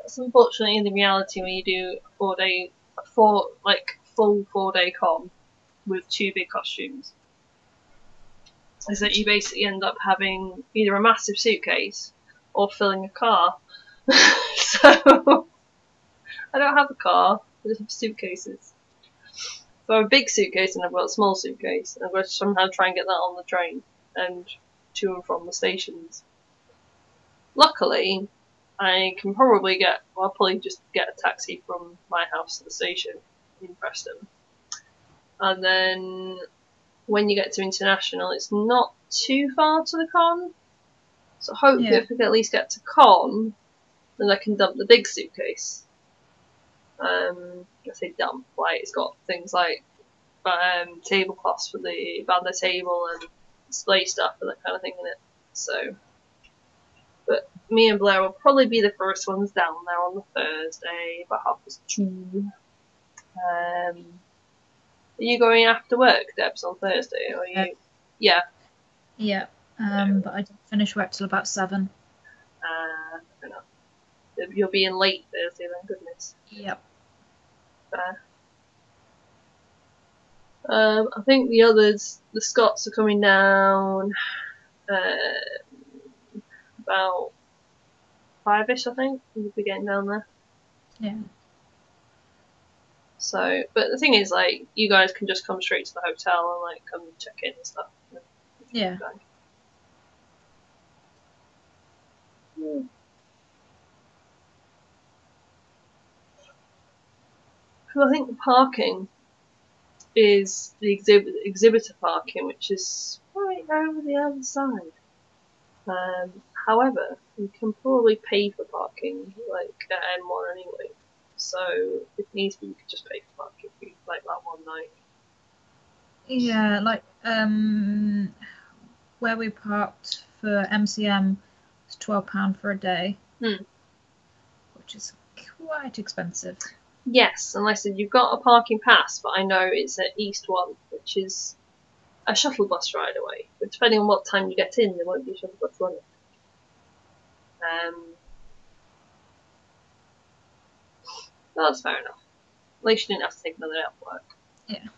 That's unfortunately the reality when you do full 4-day con with 2 big costumes. Is that you basically end up having either a massive suitcase or filling a car. So I don't have a car, I just have suitcases. So I have a big suitcase and I've got a small suitcase, and I've got to somehow try and get that on the train and to and from the stations. Luckily, I can probably I'll probably just get a taxi from my house to the station in Preston. And then when you get to International, it's not too far to the con. So hopefully if I can at least get to con, then I can dump the big suitcase. I say dump, like it's got things like tablecloths for the banda table and display stuff and that kind of thing in it. So, but me and Blair will probably be the first ones down there on the Thursday, about 2:30. Are you going after work, Debs, on Thursday? Or are you? Yeah. Yeah. But I didn't finish work till about 7. Fair enough. You'll be in late Thursday then, goodness. Yep. Fair. I think the others, the Scots are coming down about 5ish, I think. We'll be getting down there. Yeah. So, but the thing is, like, you guys can just come straight to the hotel and, like, come check in and stuff. Yeah. Because I think the parking is the exhibitor parking, which is right over the other side. However, you can probably pay for parking, like, at M1 anyway. So, if needs be, you could just pay for parking for, like, that one night. Yeah, like, where we parked for MCM was £12 for a day. Which is quite expensive. Yes, and like I said, you've got a parking pass, but I know it's at East 1, which is a shuttle bus ride away. But depending on what time you get in, there won't be a shuttle bus running. That's fair enough. At least you didn't have to take another day off work. Yeah.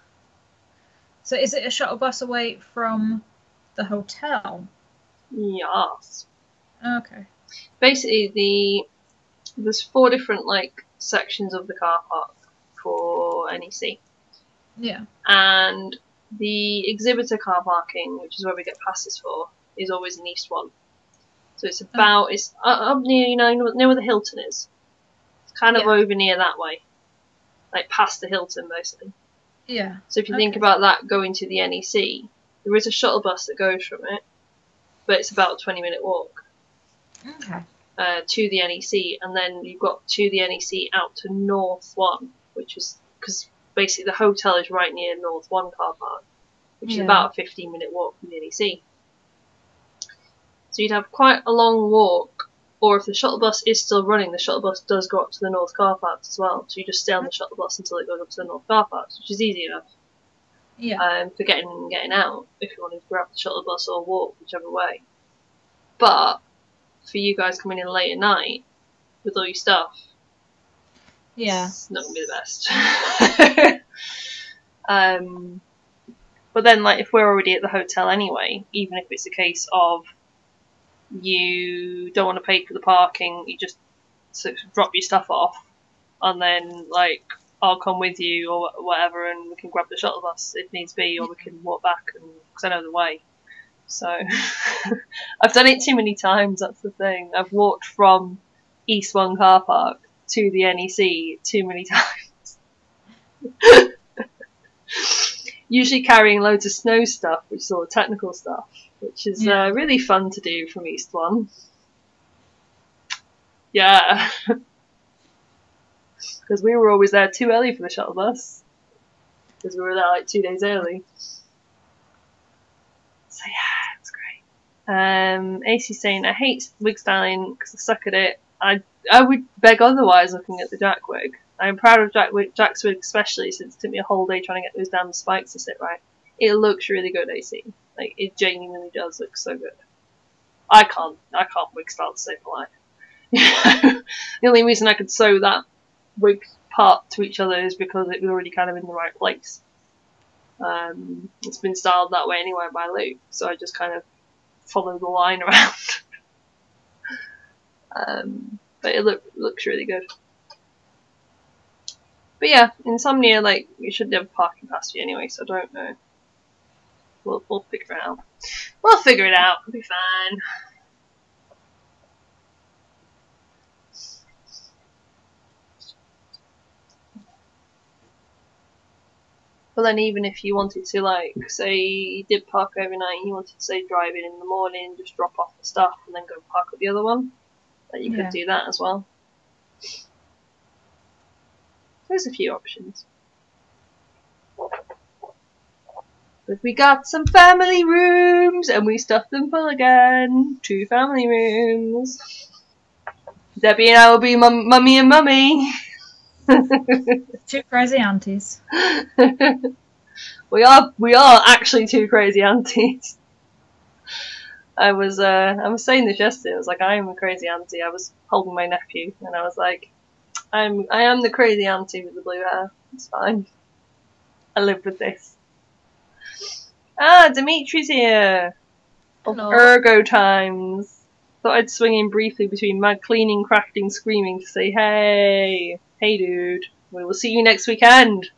So is it a shuttle bus away from the hotel? Yes. Okay. Basically, there's 4 different, like, sections of the car park for NEC. Yeah. And the exhibitor car parking, which is where we get passes for, is always in East 1. So it's about, it's up near, you know where the Hilton is? It's kind of over near that way. Like past the Hilton, basically. Yeah. So if you think about that going to the NEC, there is a shuttle bus that goes from it, but it's about a 20-minute walk. Okay. To the NEC, and then you've got to the NEC out to North 1, which is, because basically the hotel is right near North 1 car park, which is about a 15-minute walk from the NEC. So you'd have quite a long walk, or if the shuttle bus is still running, the shuttle bus does go up to the North car parks as well, so you just stay on the shuttle bus until it goes up to the North car parks, which is easy enough. Yeah. For getting in and getting out, if you want to grab the shuttle bus or walk, whichever way. But for you guys coming in late at night with all your stuff. Yeah. It's not gonna be the best. But then, like, if we're already at the hotel anyway, even if it's a case of you don't want to pay for the parking, you just sort of drop your stuff off, and then, like, I'll come with you or whatever, and we can grab the shuttle bus if needs be, or we can walk back, because I know the way. So, I've done it too many times, that's the thing. I've walked from East One car park to the NEC too many times. Usually carrying loads of snow stuff, which is all the technical stuff, which is really fun to do from East One. Yeah. Because we were always there too early for the shuttle bus. Because we were there like 2 days early. So yeah, it's great. AC's saying, I hate wig styling because I suck at it. I would beg otherwise looking at the Jack wig. I'm proud of Jack's wig, especially since it took me a whole day trying to get those damn spikes to sit right. It looks really good, AC. Like, it genuinely does look so good. I can't wig style to save my life. The only reason I could sew that wig part to each other is because it was already kind of in the right place. It's been styled that way anyway by Luke, so I just kind of follow the line around. But it looks really good. But yeah, Insomnia, like, you should have parking past you anyway, so I don't know. We'll figure it out. We'll figure it out. It'll be fine. But then even if you wanted to, like, say you did park overnight and you wanted to, say, drive in the morning, just drop off the stuff and then go park at the other one, like, you could do that as well. There's a few options. But we got some family rooms and we stuffed them full again. 2 family rooms. Debbie and I will be mummy and mummy. 2 crazy aunties. We are actually 2 crazy aunties. I was saying this yesterday. I was like, I am a crazy auntie. I was holding my nephew and I was like, I am the crazy auntie with the blue hair. It's fine. I live with this. Ah, Dimitri's here. Hello. Of Ergo times. Thought I'd swing in briefly between mad cleaning, crafting, screaming to say, hey, dude, we will see you next weekend.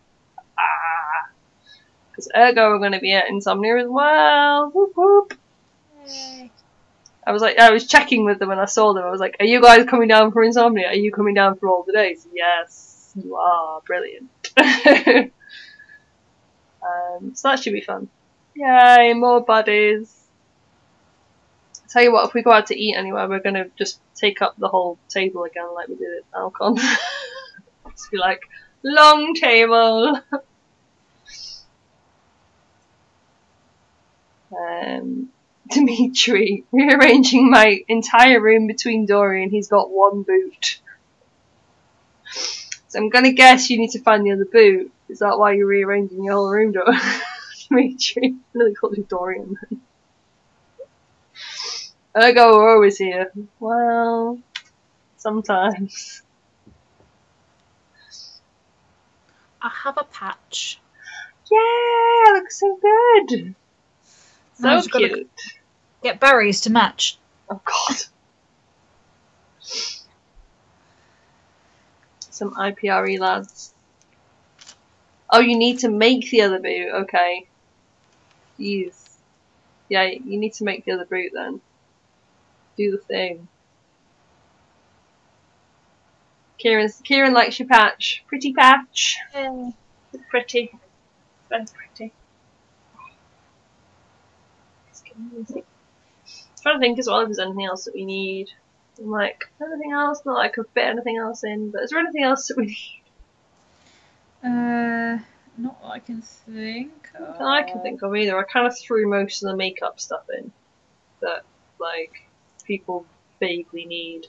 Because Ergo are going to be at Insomnia as well. Whoop whoop. Yay. I was checking with them when I saw them. I was like, are you guys coming down for Insomnia? Are you coming down for all the days? Yes, you are. Brilliant. So that should be fun. Yay, more buddies. Tell you what, if we go out to eat anywhere, we're going to just take up the whole table again like we did at Alcon. Just be like, long table. Dimitri, rearranging my entire room between Dory and he's got 1 boot. So I'm going to guess you need to find the other boot. Is that why you're rearranging your whole room, Dimitri? I really called you Dorian then. Ergo are always here. Well, sometimes. I have a patch. Yay! I look so good! So cute. Get berries to match. Oh god. Some IPRE lads. Oh, you need to make the other boot. Okay. Jeez. Yeah, you need to make the other boot then. Do the thing. Kieran likes your patch. Pretty patch. Yeah. It's pretty. Very pretty. I'm trying to think as well if there's anything else that we need. I'm like, anything else? Not that I could fit anything else in, but is there anything else that we need? Not that I can think of. Not that I can think of either. I kind of threw most of the makeup stuff in that, like, people vaguely need.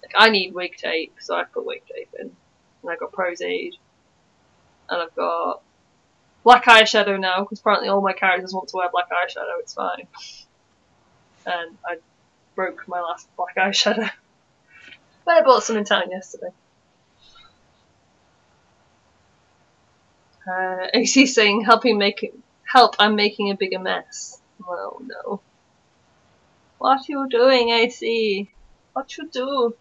Like, I need wig tape, so I put wig tape in. And I got Prose Aid. And I've got black eyeshadow now, because apparently all my characters want to wear black eyeshadow, it's fine. And I broke my last black eyeshadow. But I bought some in town yesterday. AC saying, help, I'm making a bigger mess. Well, no. What you doing, AC? What you do?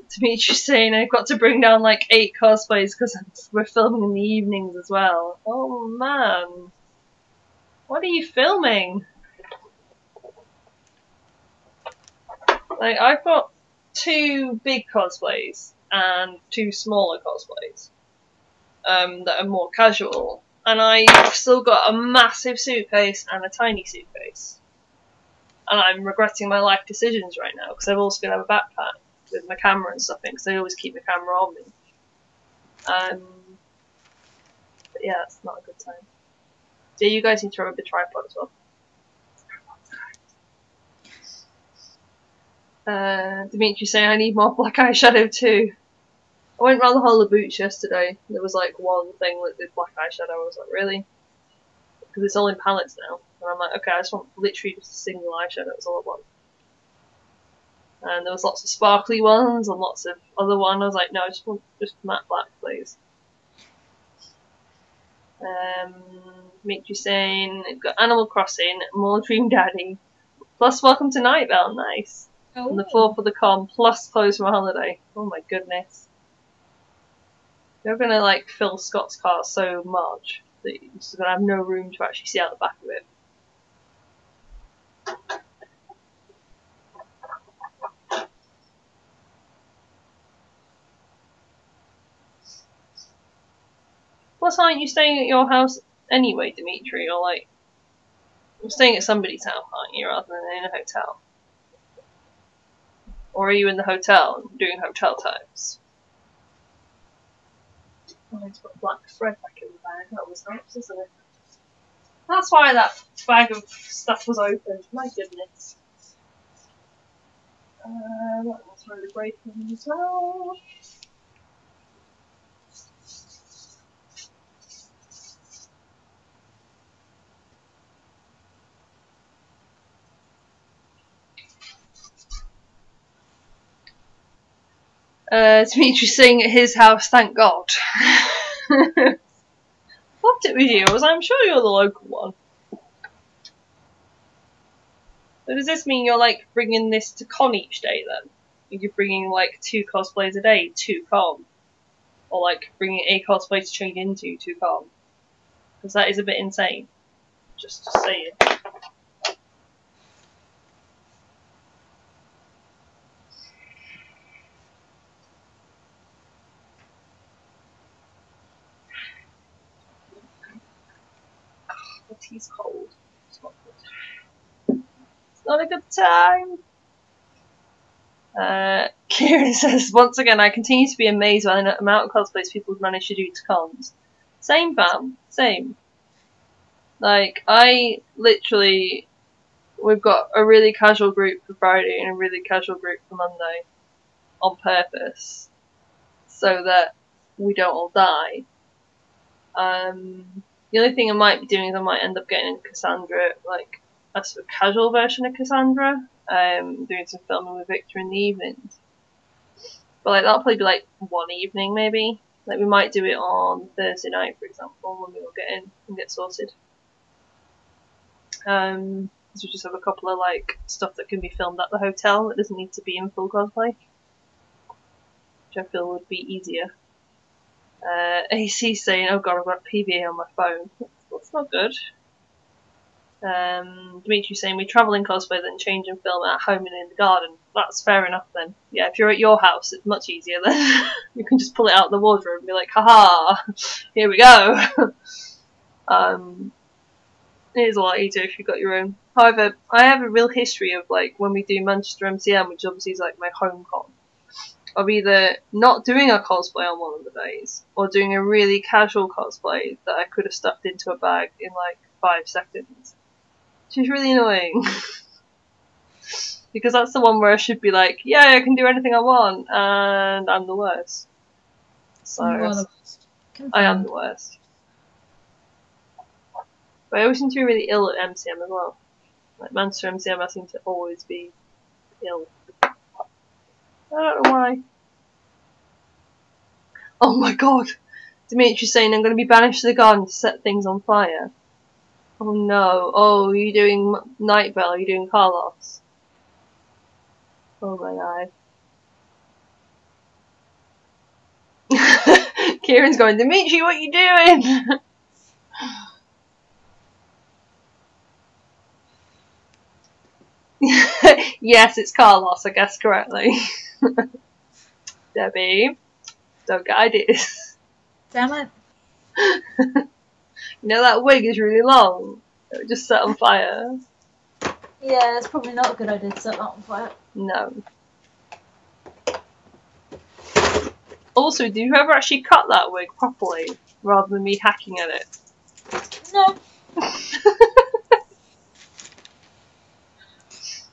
Dimitri's saying I've got to bring down like 8 cosplays because we're filming in the evenings as well. Oh man. What are you filming? Like, I've got 2 big cosplays and 2 smaller cosplays that are more casual. And I've still got a massive suitcase and a tiny suitcase. And I'm regretting my life decisions right now because I've also got to have a backpack with my camera and stuff in because I always keep my camera on me. But yeah, it's not a good time. So you guys need to throw a big tripod as well. Dimitri saying I need more black eyeshadow too. I went round the whole of Boots yesterday. There was like one thing that did black eyeshadow. I was like, really? Because it's all in palettes now. And I'm like, okay, I just want literally just a single eyeshadow. That's all I want. And there was lots of sparkly ones and lots of other ones. I was like, no, I just want just matte black, please. Dimitri saying, got Animal Crossing, more Dream Daddy, plus Welcome to Night Vale, nice. Oh. And the 4 for the con, plus clothes from a holiday. Oh my goodness. They're gonna like fill Scott's car so much that you're just gonna have no room to actually see out the back of it. Plus, aren't you staying at your house anyway, Dimitri? Or like, you're staying at somebody's house, aren't you, rather than in a hotel? Or are you in the hotel and doing hotel times? Oh, I just got black thread back in the bag. That was nice, isn't it? That's why that bag of stuff was opened. My goodness. That one's really breaking as well. Dimitri's saying at his house, thank God. Swapped it with you. I was like, I'm sure you're the local one. So does this mean you're like bringing this to con each day then? You're bringing like 2 cosplays a day to con? Or like bringing a cosplay to change into to con? Because that is a bit insane. Just saying. The tea's cold. It's not good. It's not a good time. Kieran says, once again, I continue to be amazed by the amount of cosplays people have managed to do to cons. Same, fam. Same. Like, we've got a really casual group for Friday and a really casual group for Monday on purpose so that we don't all die. The only thing I might be doing is I might end up getting Cassandra, like a sort of casual version of Cassandra, doing some filming with Victor in the evenings. But like that'll probably be like one evening maybe. Like we might do it on Thursday night, for example, when we all get in and get sorted. Because we just have a couple of like stuff that can be filmed at the hotel that doesn't need to be in full cosplay, which I feel would be easier. AC saying, oh god, I've got PVA on my phone. That's not good. Dimitri saying, we travel in cosplay, then change and film at home and in the garden. That's fair enough then. Yeah, if you're at your house, it's much easier then. You can just pull it out of the wardrobe and be like, haha, here we go. It is a lot easier if you've got your own. However, I have a real history of like when we do Manchester MCM, which obviously is like my home con, of either not doing a cosplay on one of the days or doing a really casual cosplay that I could have stuffed into a bag in like 5 seconds. Which is really annoying. Because that's the one where I should be like, yeah, I can do anything I want, and I'm the worst. So, You are the worst. I am the worst. But I always seem to be really ill at MCM as well. Like Manchester MCM, I seem to always be ill. I don't know why. Oh my god! Dimitri's saying I'm going to be banished to the garden to set things on fire. Oh no. Oh, are you doing Night Bell? Are you doing Carlos? Oh my god. Kieran's going, Dimitri, what are you doing? Yes, it's Carlos, I guessed correctly. Debbie, don't get ideas. Damn it. You know that wig is really long. It would just set on fire. Yeah, it's probably not a good idea to set that on fire. No. Also, do you ever actually cut that wig properly, rather than me hacking at it? No.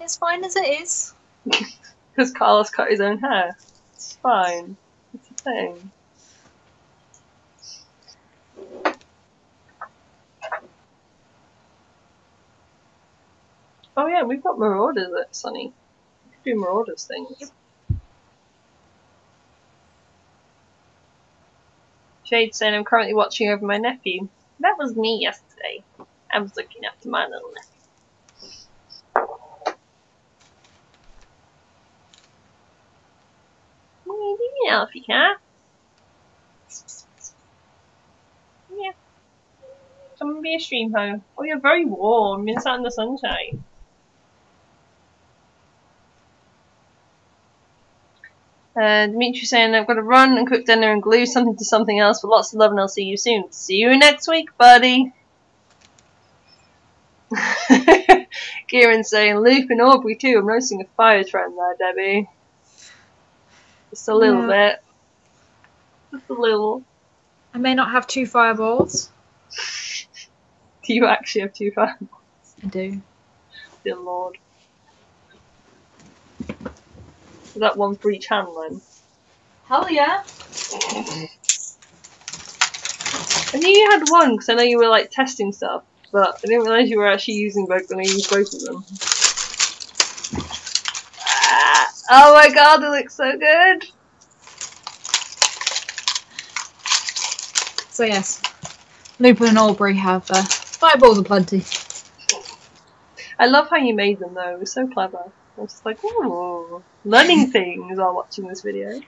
It's fine as it is. Because Carlos cut his own hair. It's fine. It's a thing. Oh yeah, we've got Marauders at Sunny. We could do Marauders things. Yep. Shade saying I'm currently watching over my nephew. That was me yesterday. I was looking after my little nephew. What are you doing, Alfie cat? Yeah. Come and be a stream home. Oh, you're very warm. You're sat in the sunshine. Dimitri saying I've got to run and cook dinner and glue something to something else, but lots of love and I'll see you soon. See you next week, buddy. Kieran's saying Luke and Aubrey too. I'm noticing a fire trend there, Debbie. Just a little bit. Just a little. I may not have 2 fireballs. Do you actually have 2 fireballs? I do. Dear Lord. Is that one for each hand then? Hell yeah. I knew you had one because I know you were like testing stuff, but I didn't realise you were actually using both when I used both of them. Ah, oh my god, it looks so good! So yes, Lupin and Aubrey have fireballs aplenty. I love how you made them though, it was so clever. I was just like, ooh, learning things while watching this video.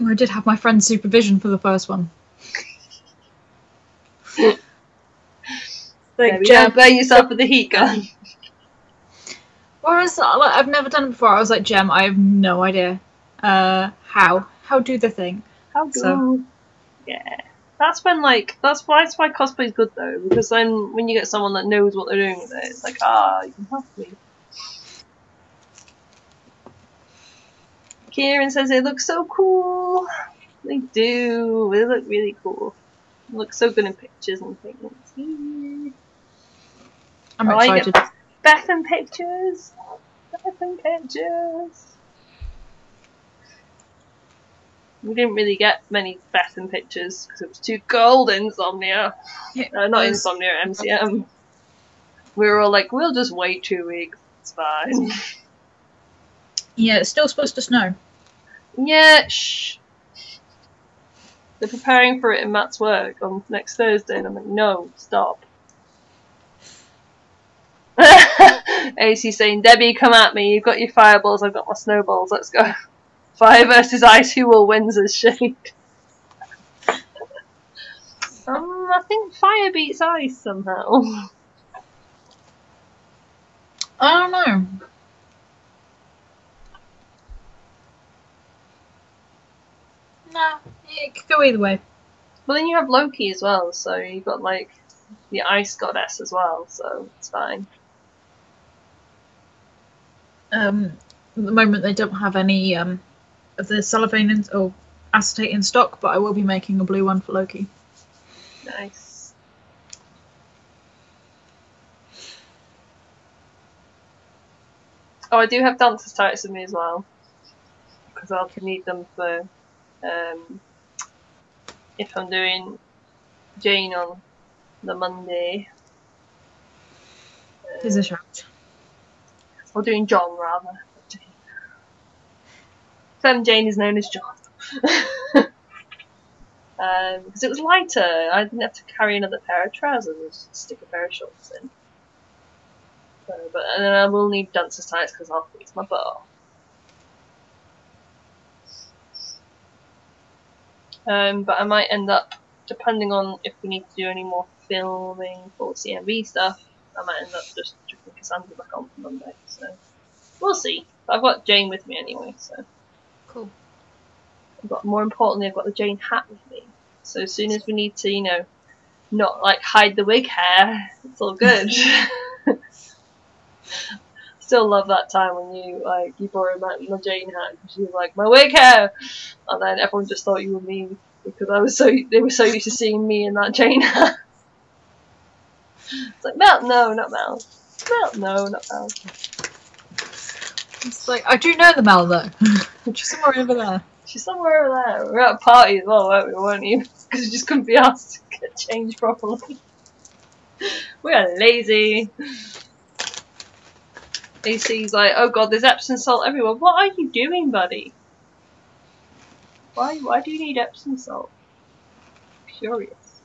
I did have my friend's supervision for the first one. Like, don't burn yourself with the heat gun. Whereas I've never done it before. I was like, Gem, I have no idea. How do the thing? How do? So. Yeah. That's when that's why cosplay's good though, because then when you get someone that knows what they're doing with it, it's like, you can help me. Kieran says they look so cool. They do. They look really cool. They look so good in pictures and things. I'm excited. Beth and pictures. Beth and pictures. We didn't really get many Beth and pictures because it was too cold. Insomnia. Not Insomnia, MCM. We were all like, we'll just wait 2 weeks. It's fine. Yeah, it's still supposed to snow. Yeah, shh. They're preparing for it in Matt's work on next Thursday, and I'm like, no, stop. AC saying, Debbie, come at me. You've got your fireballs, I've got my snowballs. Let's go. Fire versus ice. Who will win as shade? I think fire beats ice somehow. I don't know. Nah, it could go either way. Well, then you have Loki as well, so you've got like the ice goddess as well, so it's fine. At the moment, they don't have any of the cellophane or acetate in stock, but I will be making a blue one for Loki. Nice. Oh, I do have Dancer's tights with me as well, because I'll need them for if I'm doing Jane on the Monday. Is a shout. Or doing John rather. Femme Jane is known as John. Because it was lighter, I didn't have to carry another pair of trousers, just stick a pair of shorts in. And then I will need dancer's tights because I'll freeze my butt off. But I might end up, depending on if we need to do any more filming for CMV stuff, I might end up just chucking Cassandra back on for Monday. So we'll see. But I've got Jane with me anyway, so Cool. more importantly, I've got the Jane hat with me. So as soon as we need to, you know, not like hide the wig hair, it's all good. Still love that time when you borrowed my Jane hat because you were like, my wig hair, and then everyone just thought you were me because they were so used to seeing me in that Jane hat. It's like, Mel, no, not Mel. Mel, no, not Mel. It's like, I do know the Mel though. She's somewhere over there. She's somewhere over there. We were at a party as well, weren't we? Because we just couldn't be asked to get changed properly. We are lazy. AC's like, oh god, there's Epsom salt everywhere. What are you doing, buddy? Why do you need Epsom salt? I'm curious.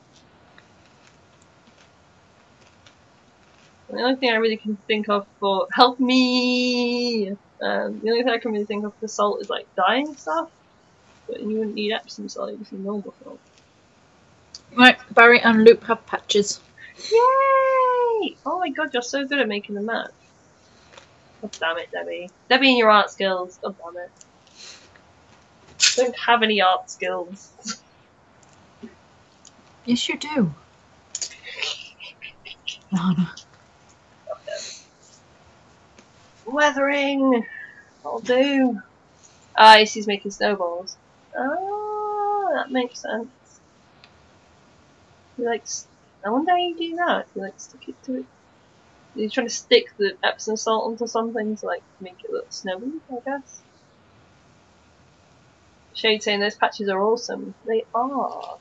The only thing I really can think of for help me. The only thing I can really think of for salt is like dyeing stuff. But you wouldn't need Epsom salt, you just need normal salt. Right, Barry and Luke have patches. Yay! Oh my god, you're so good at making the match. God damn it, Debbie. Debbie and your art skills. God damn it. Don't have any art skills. Yes, you do. Lana. Weathering! That'll do. Ah, he's making snowballs. Ah, that makes sense. He likes. I wonder how you do that. You like stick it to it. You're trying to stick the Epsom salt onto something to like make it look snowy, I guess. Shade saying those patches are awesome. They are.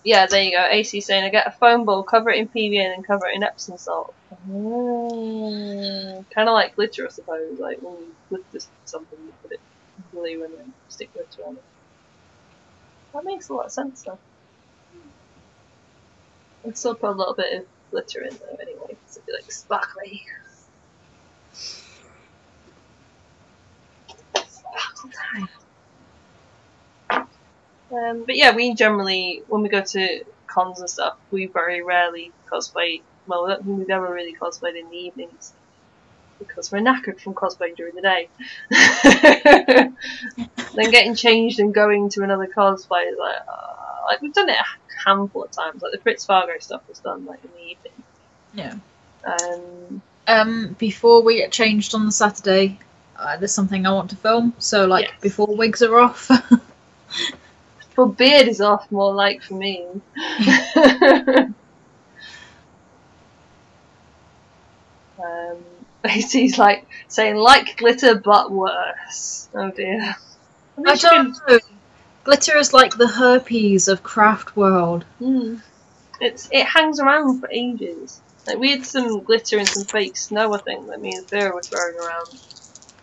Yeah, there you go. AC saying I get a foam ball, cover it in PVA, and cover it in Epsom salt. Kind of like glitter, I suppose. Like when you glitter something, you put it in glue and then stick glitter on it. That makes a lot of sense, though. I'd still put a little bit of glitter in though, anyway, because it'd be like sparkly. Sparkle time. But yeah, we generally, when we go to cons and stuff, we very rarely cosplay. Well, we've never really cosplayed in the evenings because we're knackered from cosplaying during the day. Then getting changed and going to another cosplay is like we've done it a handful of times. Like the Fritz Fargo stuff was done like in the evening. Yeah. Before we get changed on the Saturday, there's something I want to film. So like yes. Before wigs are off. Well, beard is off more like for me. He's like saying like glitter but worse. Oh dear. I don't know. Glitter is like the herpes of craft world. It hangs around for ages. Like we had some glitter and some fake snow, I think, that me and Vera were throwing around,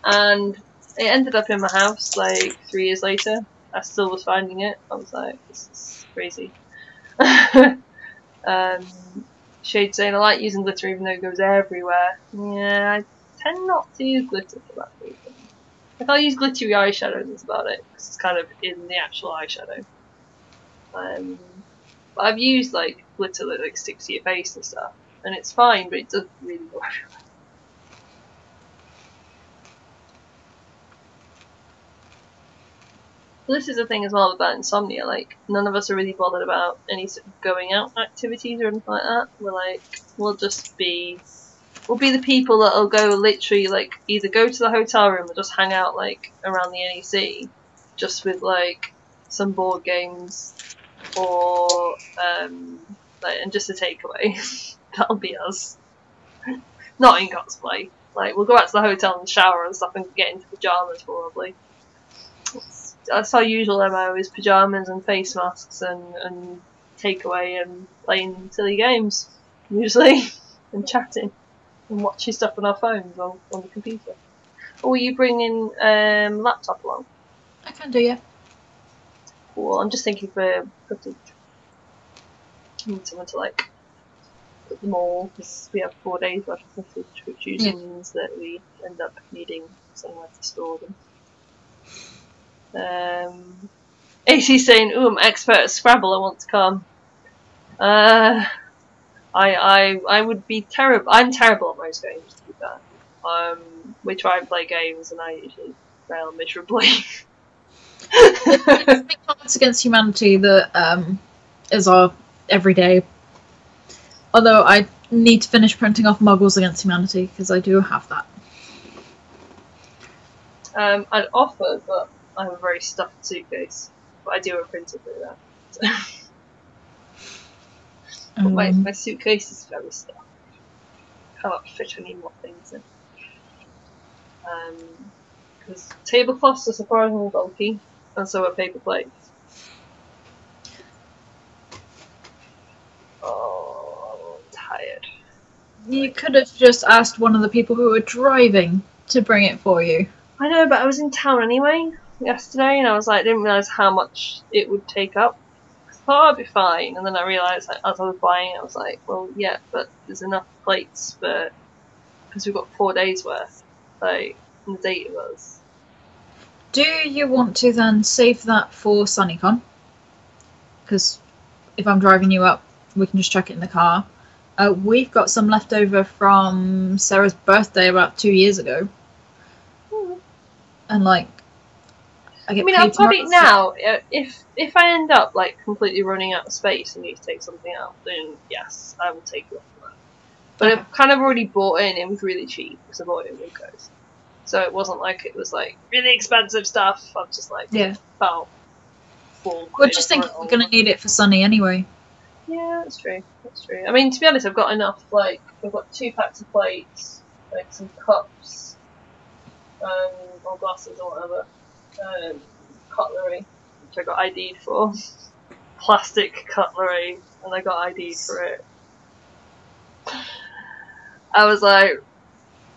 and it ended up in my house like 3 years later. I still was finding it. I was like, this is crazy. Shade saying I like using glitter even though it goes everywhere. Yeah, I tend not to use glitter for that reason. If I use glittery eyeshadow, that's about it, because it's kind of in the actual eyeshadow. But I've used like glitter that like sticks to your face and stuff, and it's fine, but it doesn't really go everywhere. This is the thing as well about Insomnia, like, none of us are really bothered about any sort of going out activities or anything like that. We're like, we'll be the people that'll go literally, like, either go to the hotel room or just hang out, like, around the NEC, just with, like, some board games, or, like, and just a takeaway. That'll be us. Not in cosplay. Like, we'll go out to the hotel and shower and stuff and get into pyjamas, probably. that's our usual MO, is pyjamas and face masks and takeaway and playing silly games, usually, and chatting and watching stuff on our phones on the computer. Or are you bringing laptop along? I can do, yeah. Cool. I'm just thinking for footage. I need someone to like put them all, because we have 4 days worth of footage, which usually means that we end up needing somewhere to store them. AC's saying, "Ooh, I'm expert at Scrabble. I want to come." I would be terrible. I'm terrible at most games, to be fair. We try and play games, and I usually fail miserably. It's Cards Against Humanity that is our everyday. Although I need to finish printing off Muggles Against Humanity, because I do have that. I'd offer, but I have a very stuffed suitcase. But I do have a printer through that. So. But my suitcase is very stuffed. Cannot fit any more things in. Because tablecloths are surprisingly bulky, and so are paper plates. Oh, I'm tired. You could have just asked one of the people who were driving to bring it for you. I know, but I was in town anyway yesterday, and I was like, I didn't realise how much it would take up. I thought I'd be fine, and then I realised, like, as I was buying, I was like, well, yeah, but there's enough plates for, because we've got 4 days worth, like, and the date was. Do you want to then save that for SunnyCon? Because if I'm driving you up, we can just chuck it in the car. We've got some left over from Sarah's birthday about 2 years ago. And like, I mean, I'll put it now. If I end up like completely running out of space and need to take something out, then yes, I will take it off of that. But I've kind of already bought in. It was really cheap because I bought it in Wilco's, so it wasn't like it was like really expensive stuff. I'm just like, yeah, about £4. Well, just think we're gonna need it for Sunny anyway. Yeah, that's true. That's true. I mean, to be honest, I've got enough. Like, I've got 2 packs of plates, like some cups, or glasses or whatever, cutlery, which I got ID'd for, plastic cutlery, and I got ID'd for it. I was like,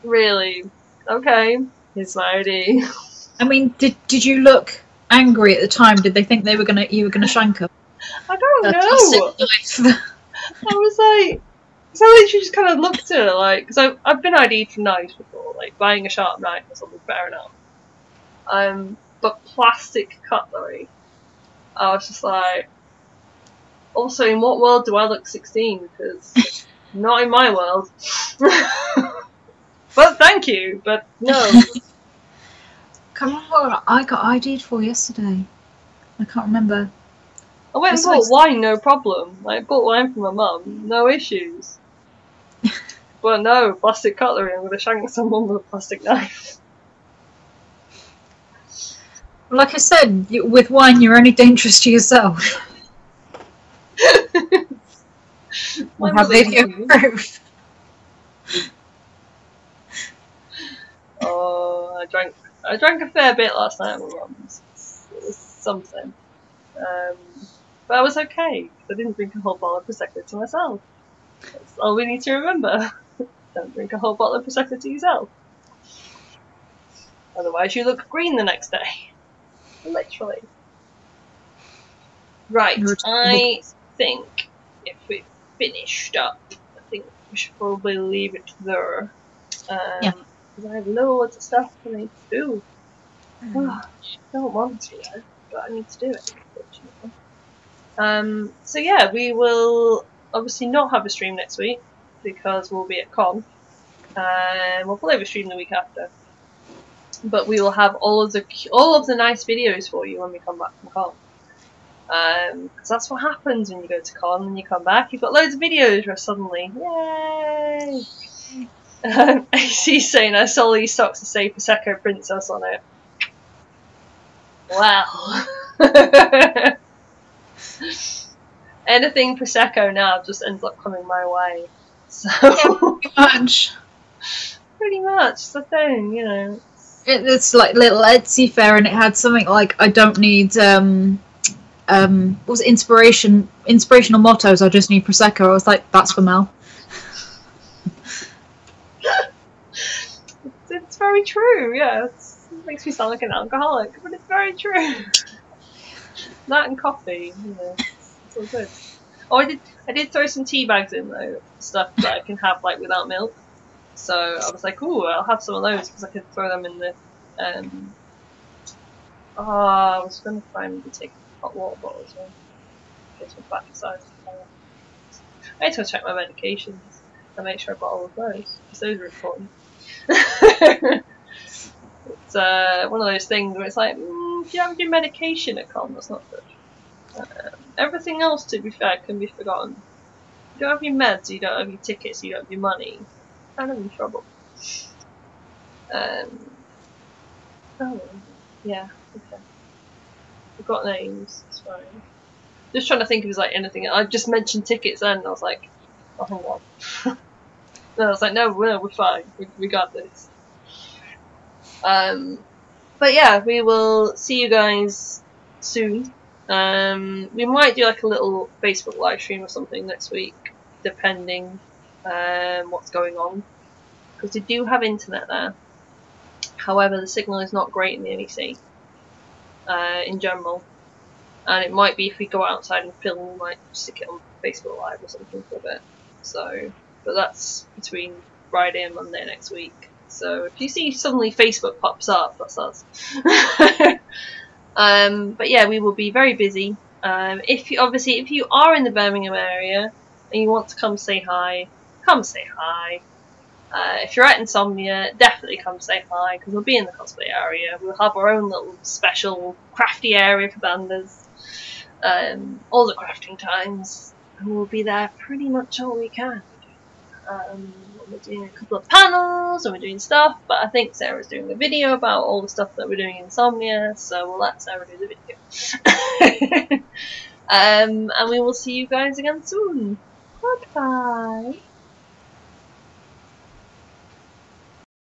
really? Okay, here's my ID. I mean, did you look angry at the time? Did they think you were gonna shank them? I don't know. I was like, so I literally just kind of looked at her, like, because I've been ID'd for knives before, like buying a sharp knife or something, fair enough. But plastic cutlery, I was just like, also, in what world do I look 16? Because not in my world. But thank you, but no. Come on, what I got ID'd for yesterday. I can't remember. I went and bought wine, no problem. Like, bought wine from my mum, no issues. But no, plastic cutlery, I'm going to shank someone with a plastic knife. Like I said, with wine, you're only dangerous to yourself. We'll have video proof. Oh, I drank a fair bit last night at my mum's. It was something. But I was okay. I didn't drink a whole bottle of Prosecco to myself. That's all we need to remember. Don't drink a whole bottle of Prosecco to yourself. Otherwise you look green the next day. Literally. Right, I think if we've finished up, I think we should probably leave it there. Yeah. Because I have loads of stuff I need to do. I don't want to, but I need to do it, unfortunately. So yeah, we will obviously not have a stream next week because we'll be at con. We'll probably have a stream the week after. But we will have all of the nice videos for you when we come back from con. Because that's what happens when you go to con and you come back. You've got loads of videos where suddenly, yay! She's saying I saw these socks that say Prosecco Princess on it. Wow. Anything Prosecco now just ends up coming my way. So yeah, pretty much. Pretty much, it's the thing, you know. It's like little Etsy fair, and it had something like, I don't need what was it, inspirational mottos, I just need Prosecco. I was like, that's for Mel. It's very true, yeah. It makes me sound like an alcoholic, but it's very true. That and coffee, you know, it's all good. Oh, I did throw some tea bags in though, stuff that I can have like without milk. So I was like, ooh, I'll have some of those because I could throw them in the. I was going to try and take hot water bottles and get some back size. I need to check my medications and make sure I got all of those because those are important. It's one of those things where it's like, if you have your medication at con, that's not good. Everything else, to be fair, can be forgotten. You don't have your meds, you don't have your tickets, you don't have your money. You're kind of in trouble. Oh, yeah, okay. We've got names, it's fine. Just trying to think if there's like anything. I just mentioned tickets then, and I was like, oh, hang on. No, I was like, no, we're fine. We got this. But yeah, we will see you guys soon. We might do like a little Facebook live stream or something next week, depending what's going on. Because we do have internet there. However, the signal is not great in the NEC in general. And it might be if we go outside and film, we might stick it on Facebook Live or something for a bit. So, but that's between Friday and Monday next week. So if you see suddenly Facebook pops up, that's us. But yeah, we will be very busy. If you are in the Birmingham area and you want to come say hi, come say hi. If you're at Insomnia, definitely come say hi because we'll be in the cosplay area. We'll have our own little special crafty area for banders. All the crafting times, and we'll be there pretty much all weekend. We're doing a couple of panels and we're doing stuff, but I think Sarah's doing a video about all the stuff that we're doing in Insomnia, so we'll let Sarah do the video. And we will see you guys again soon. Goodbye.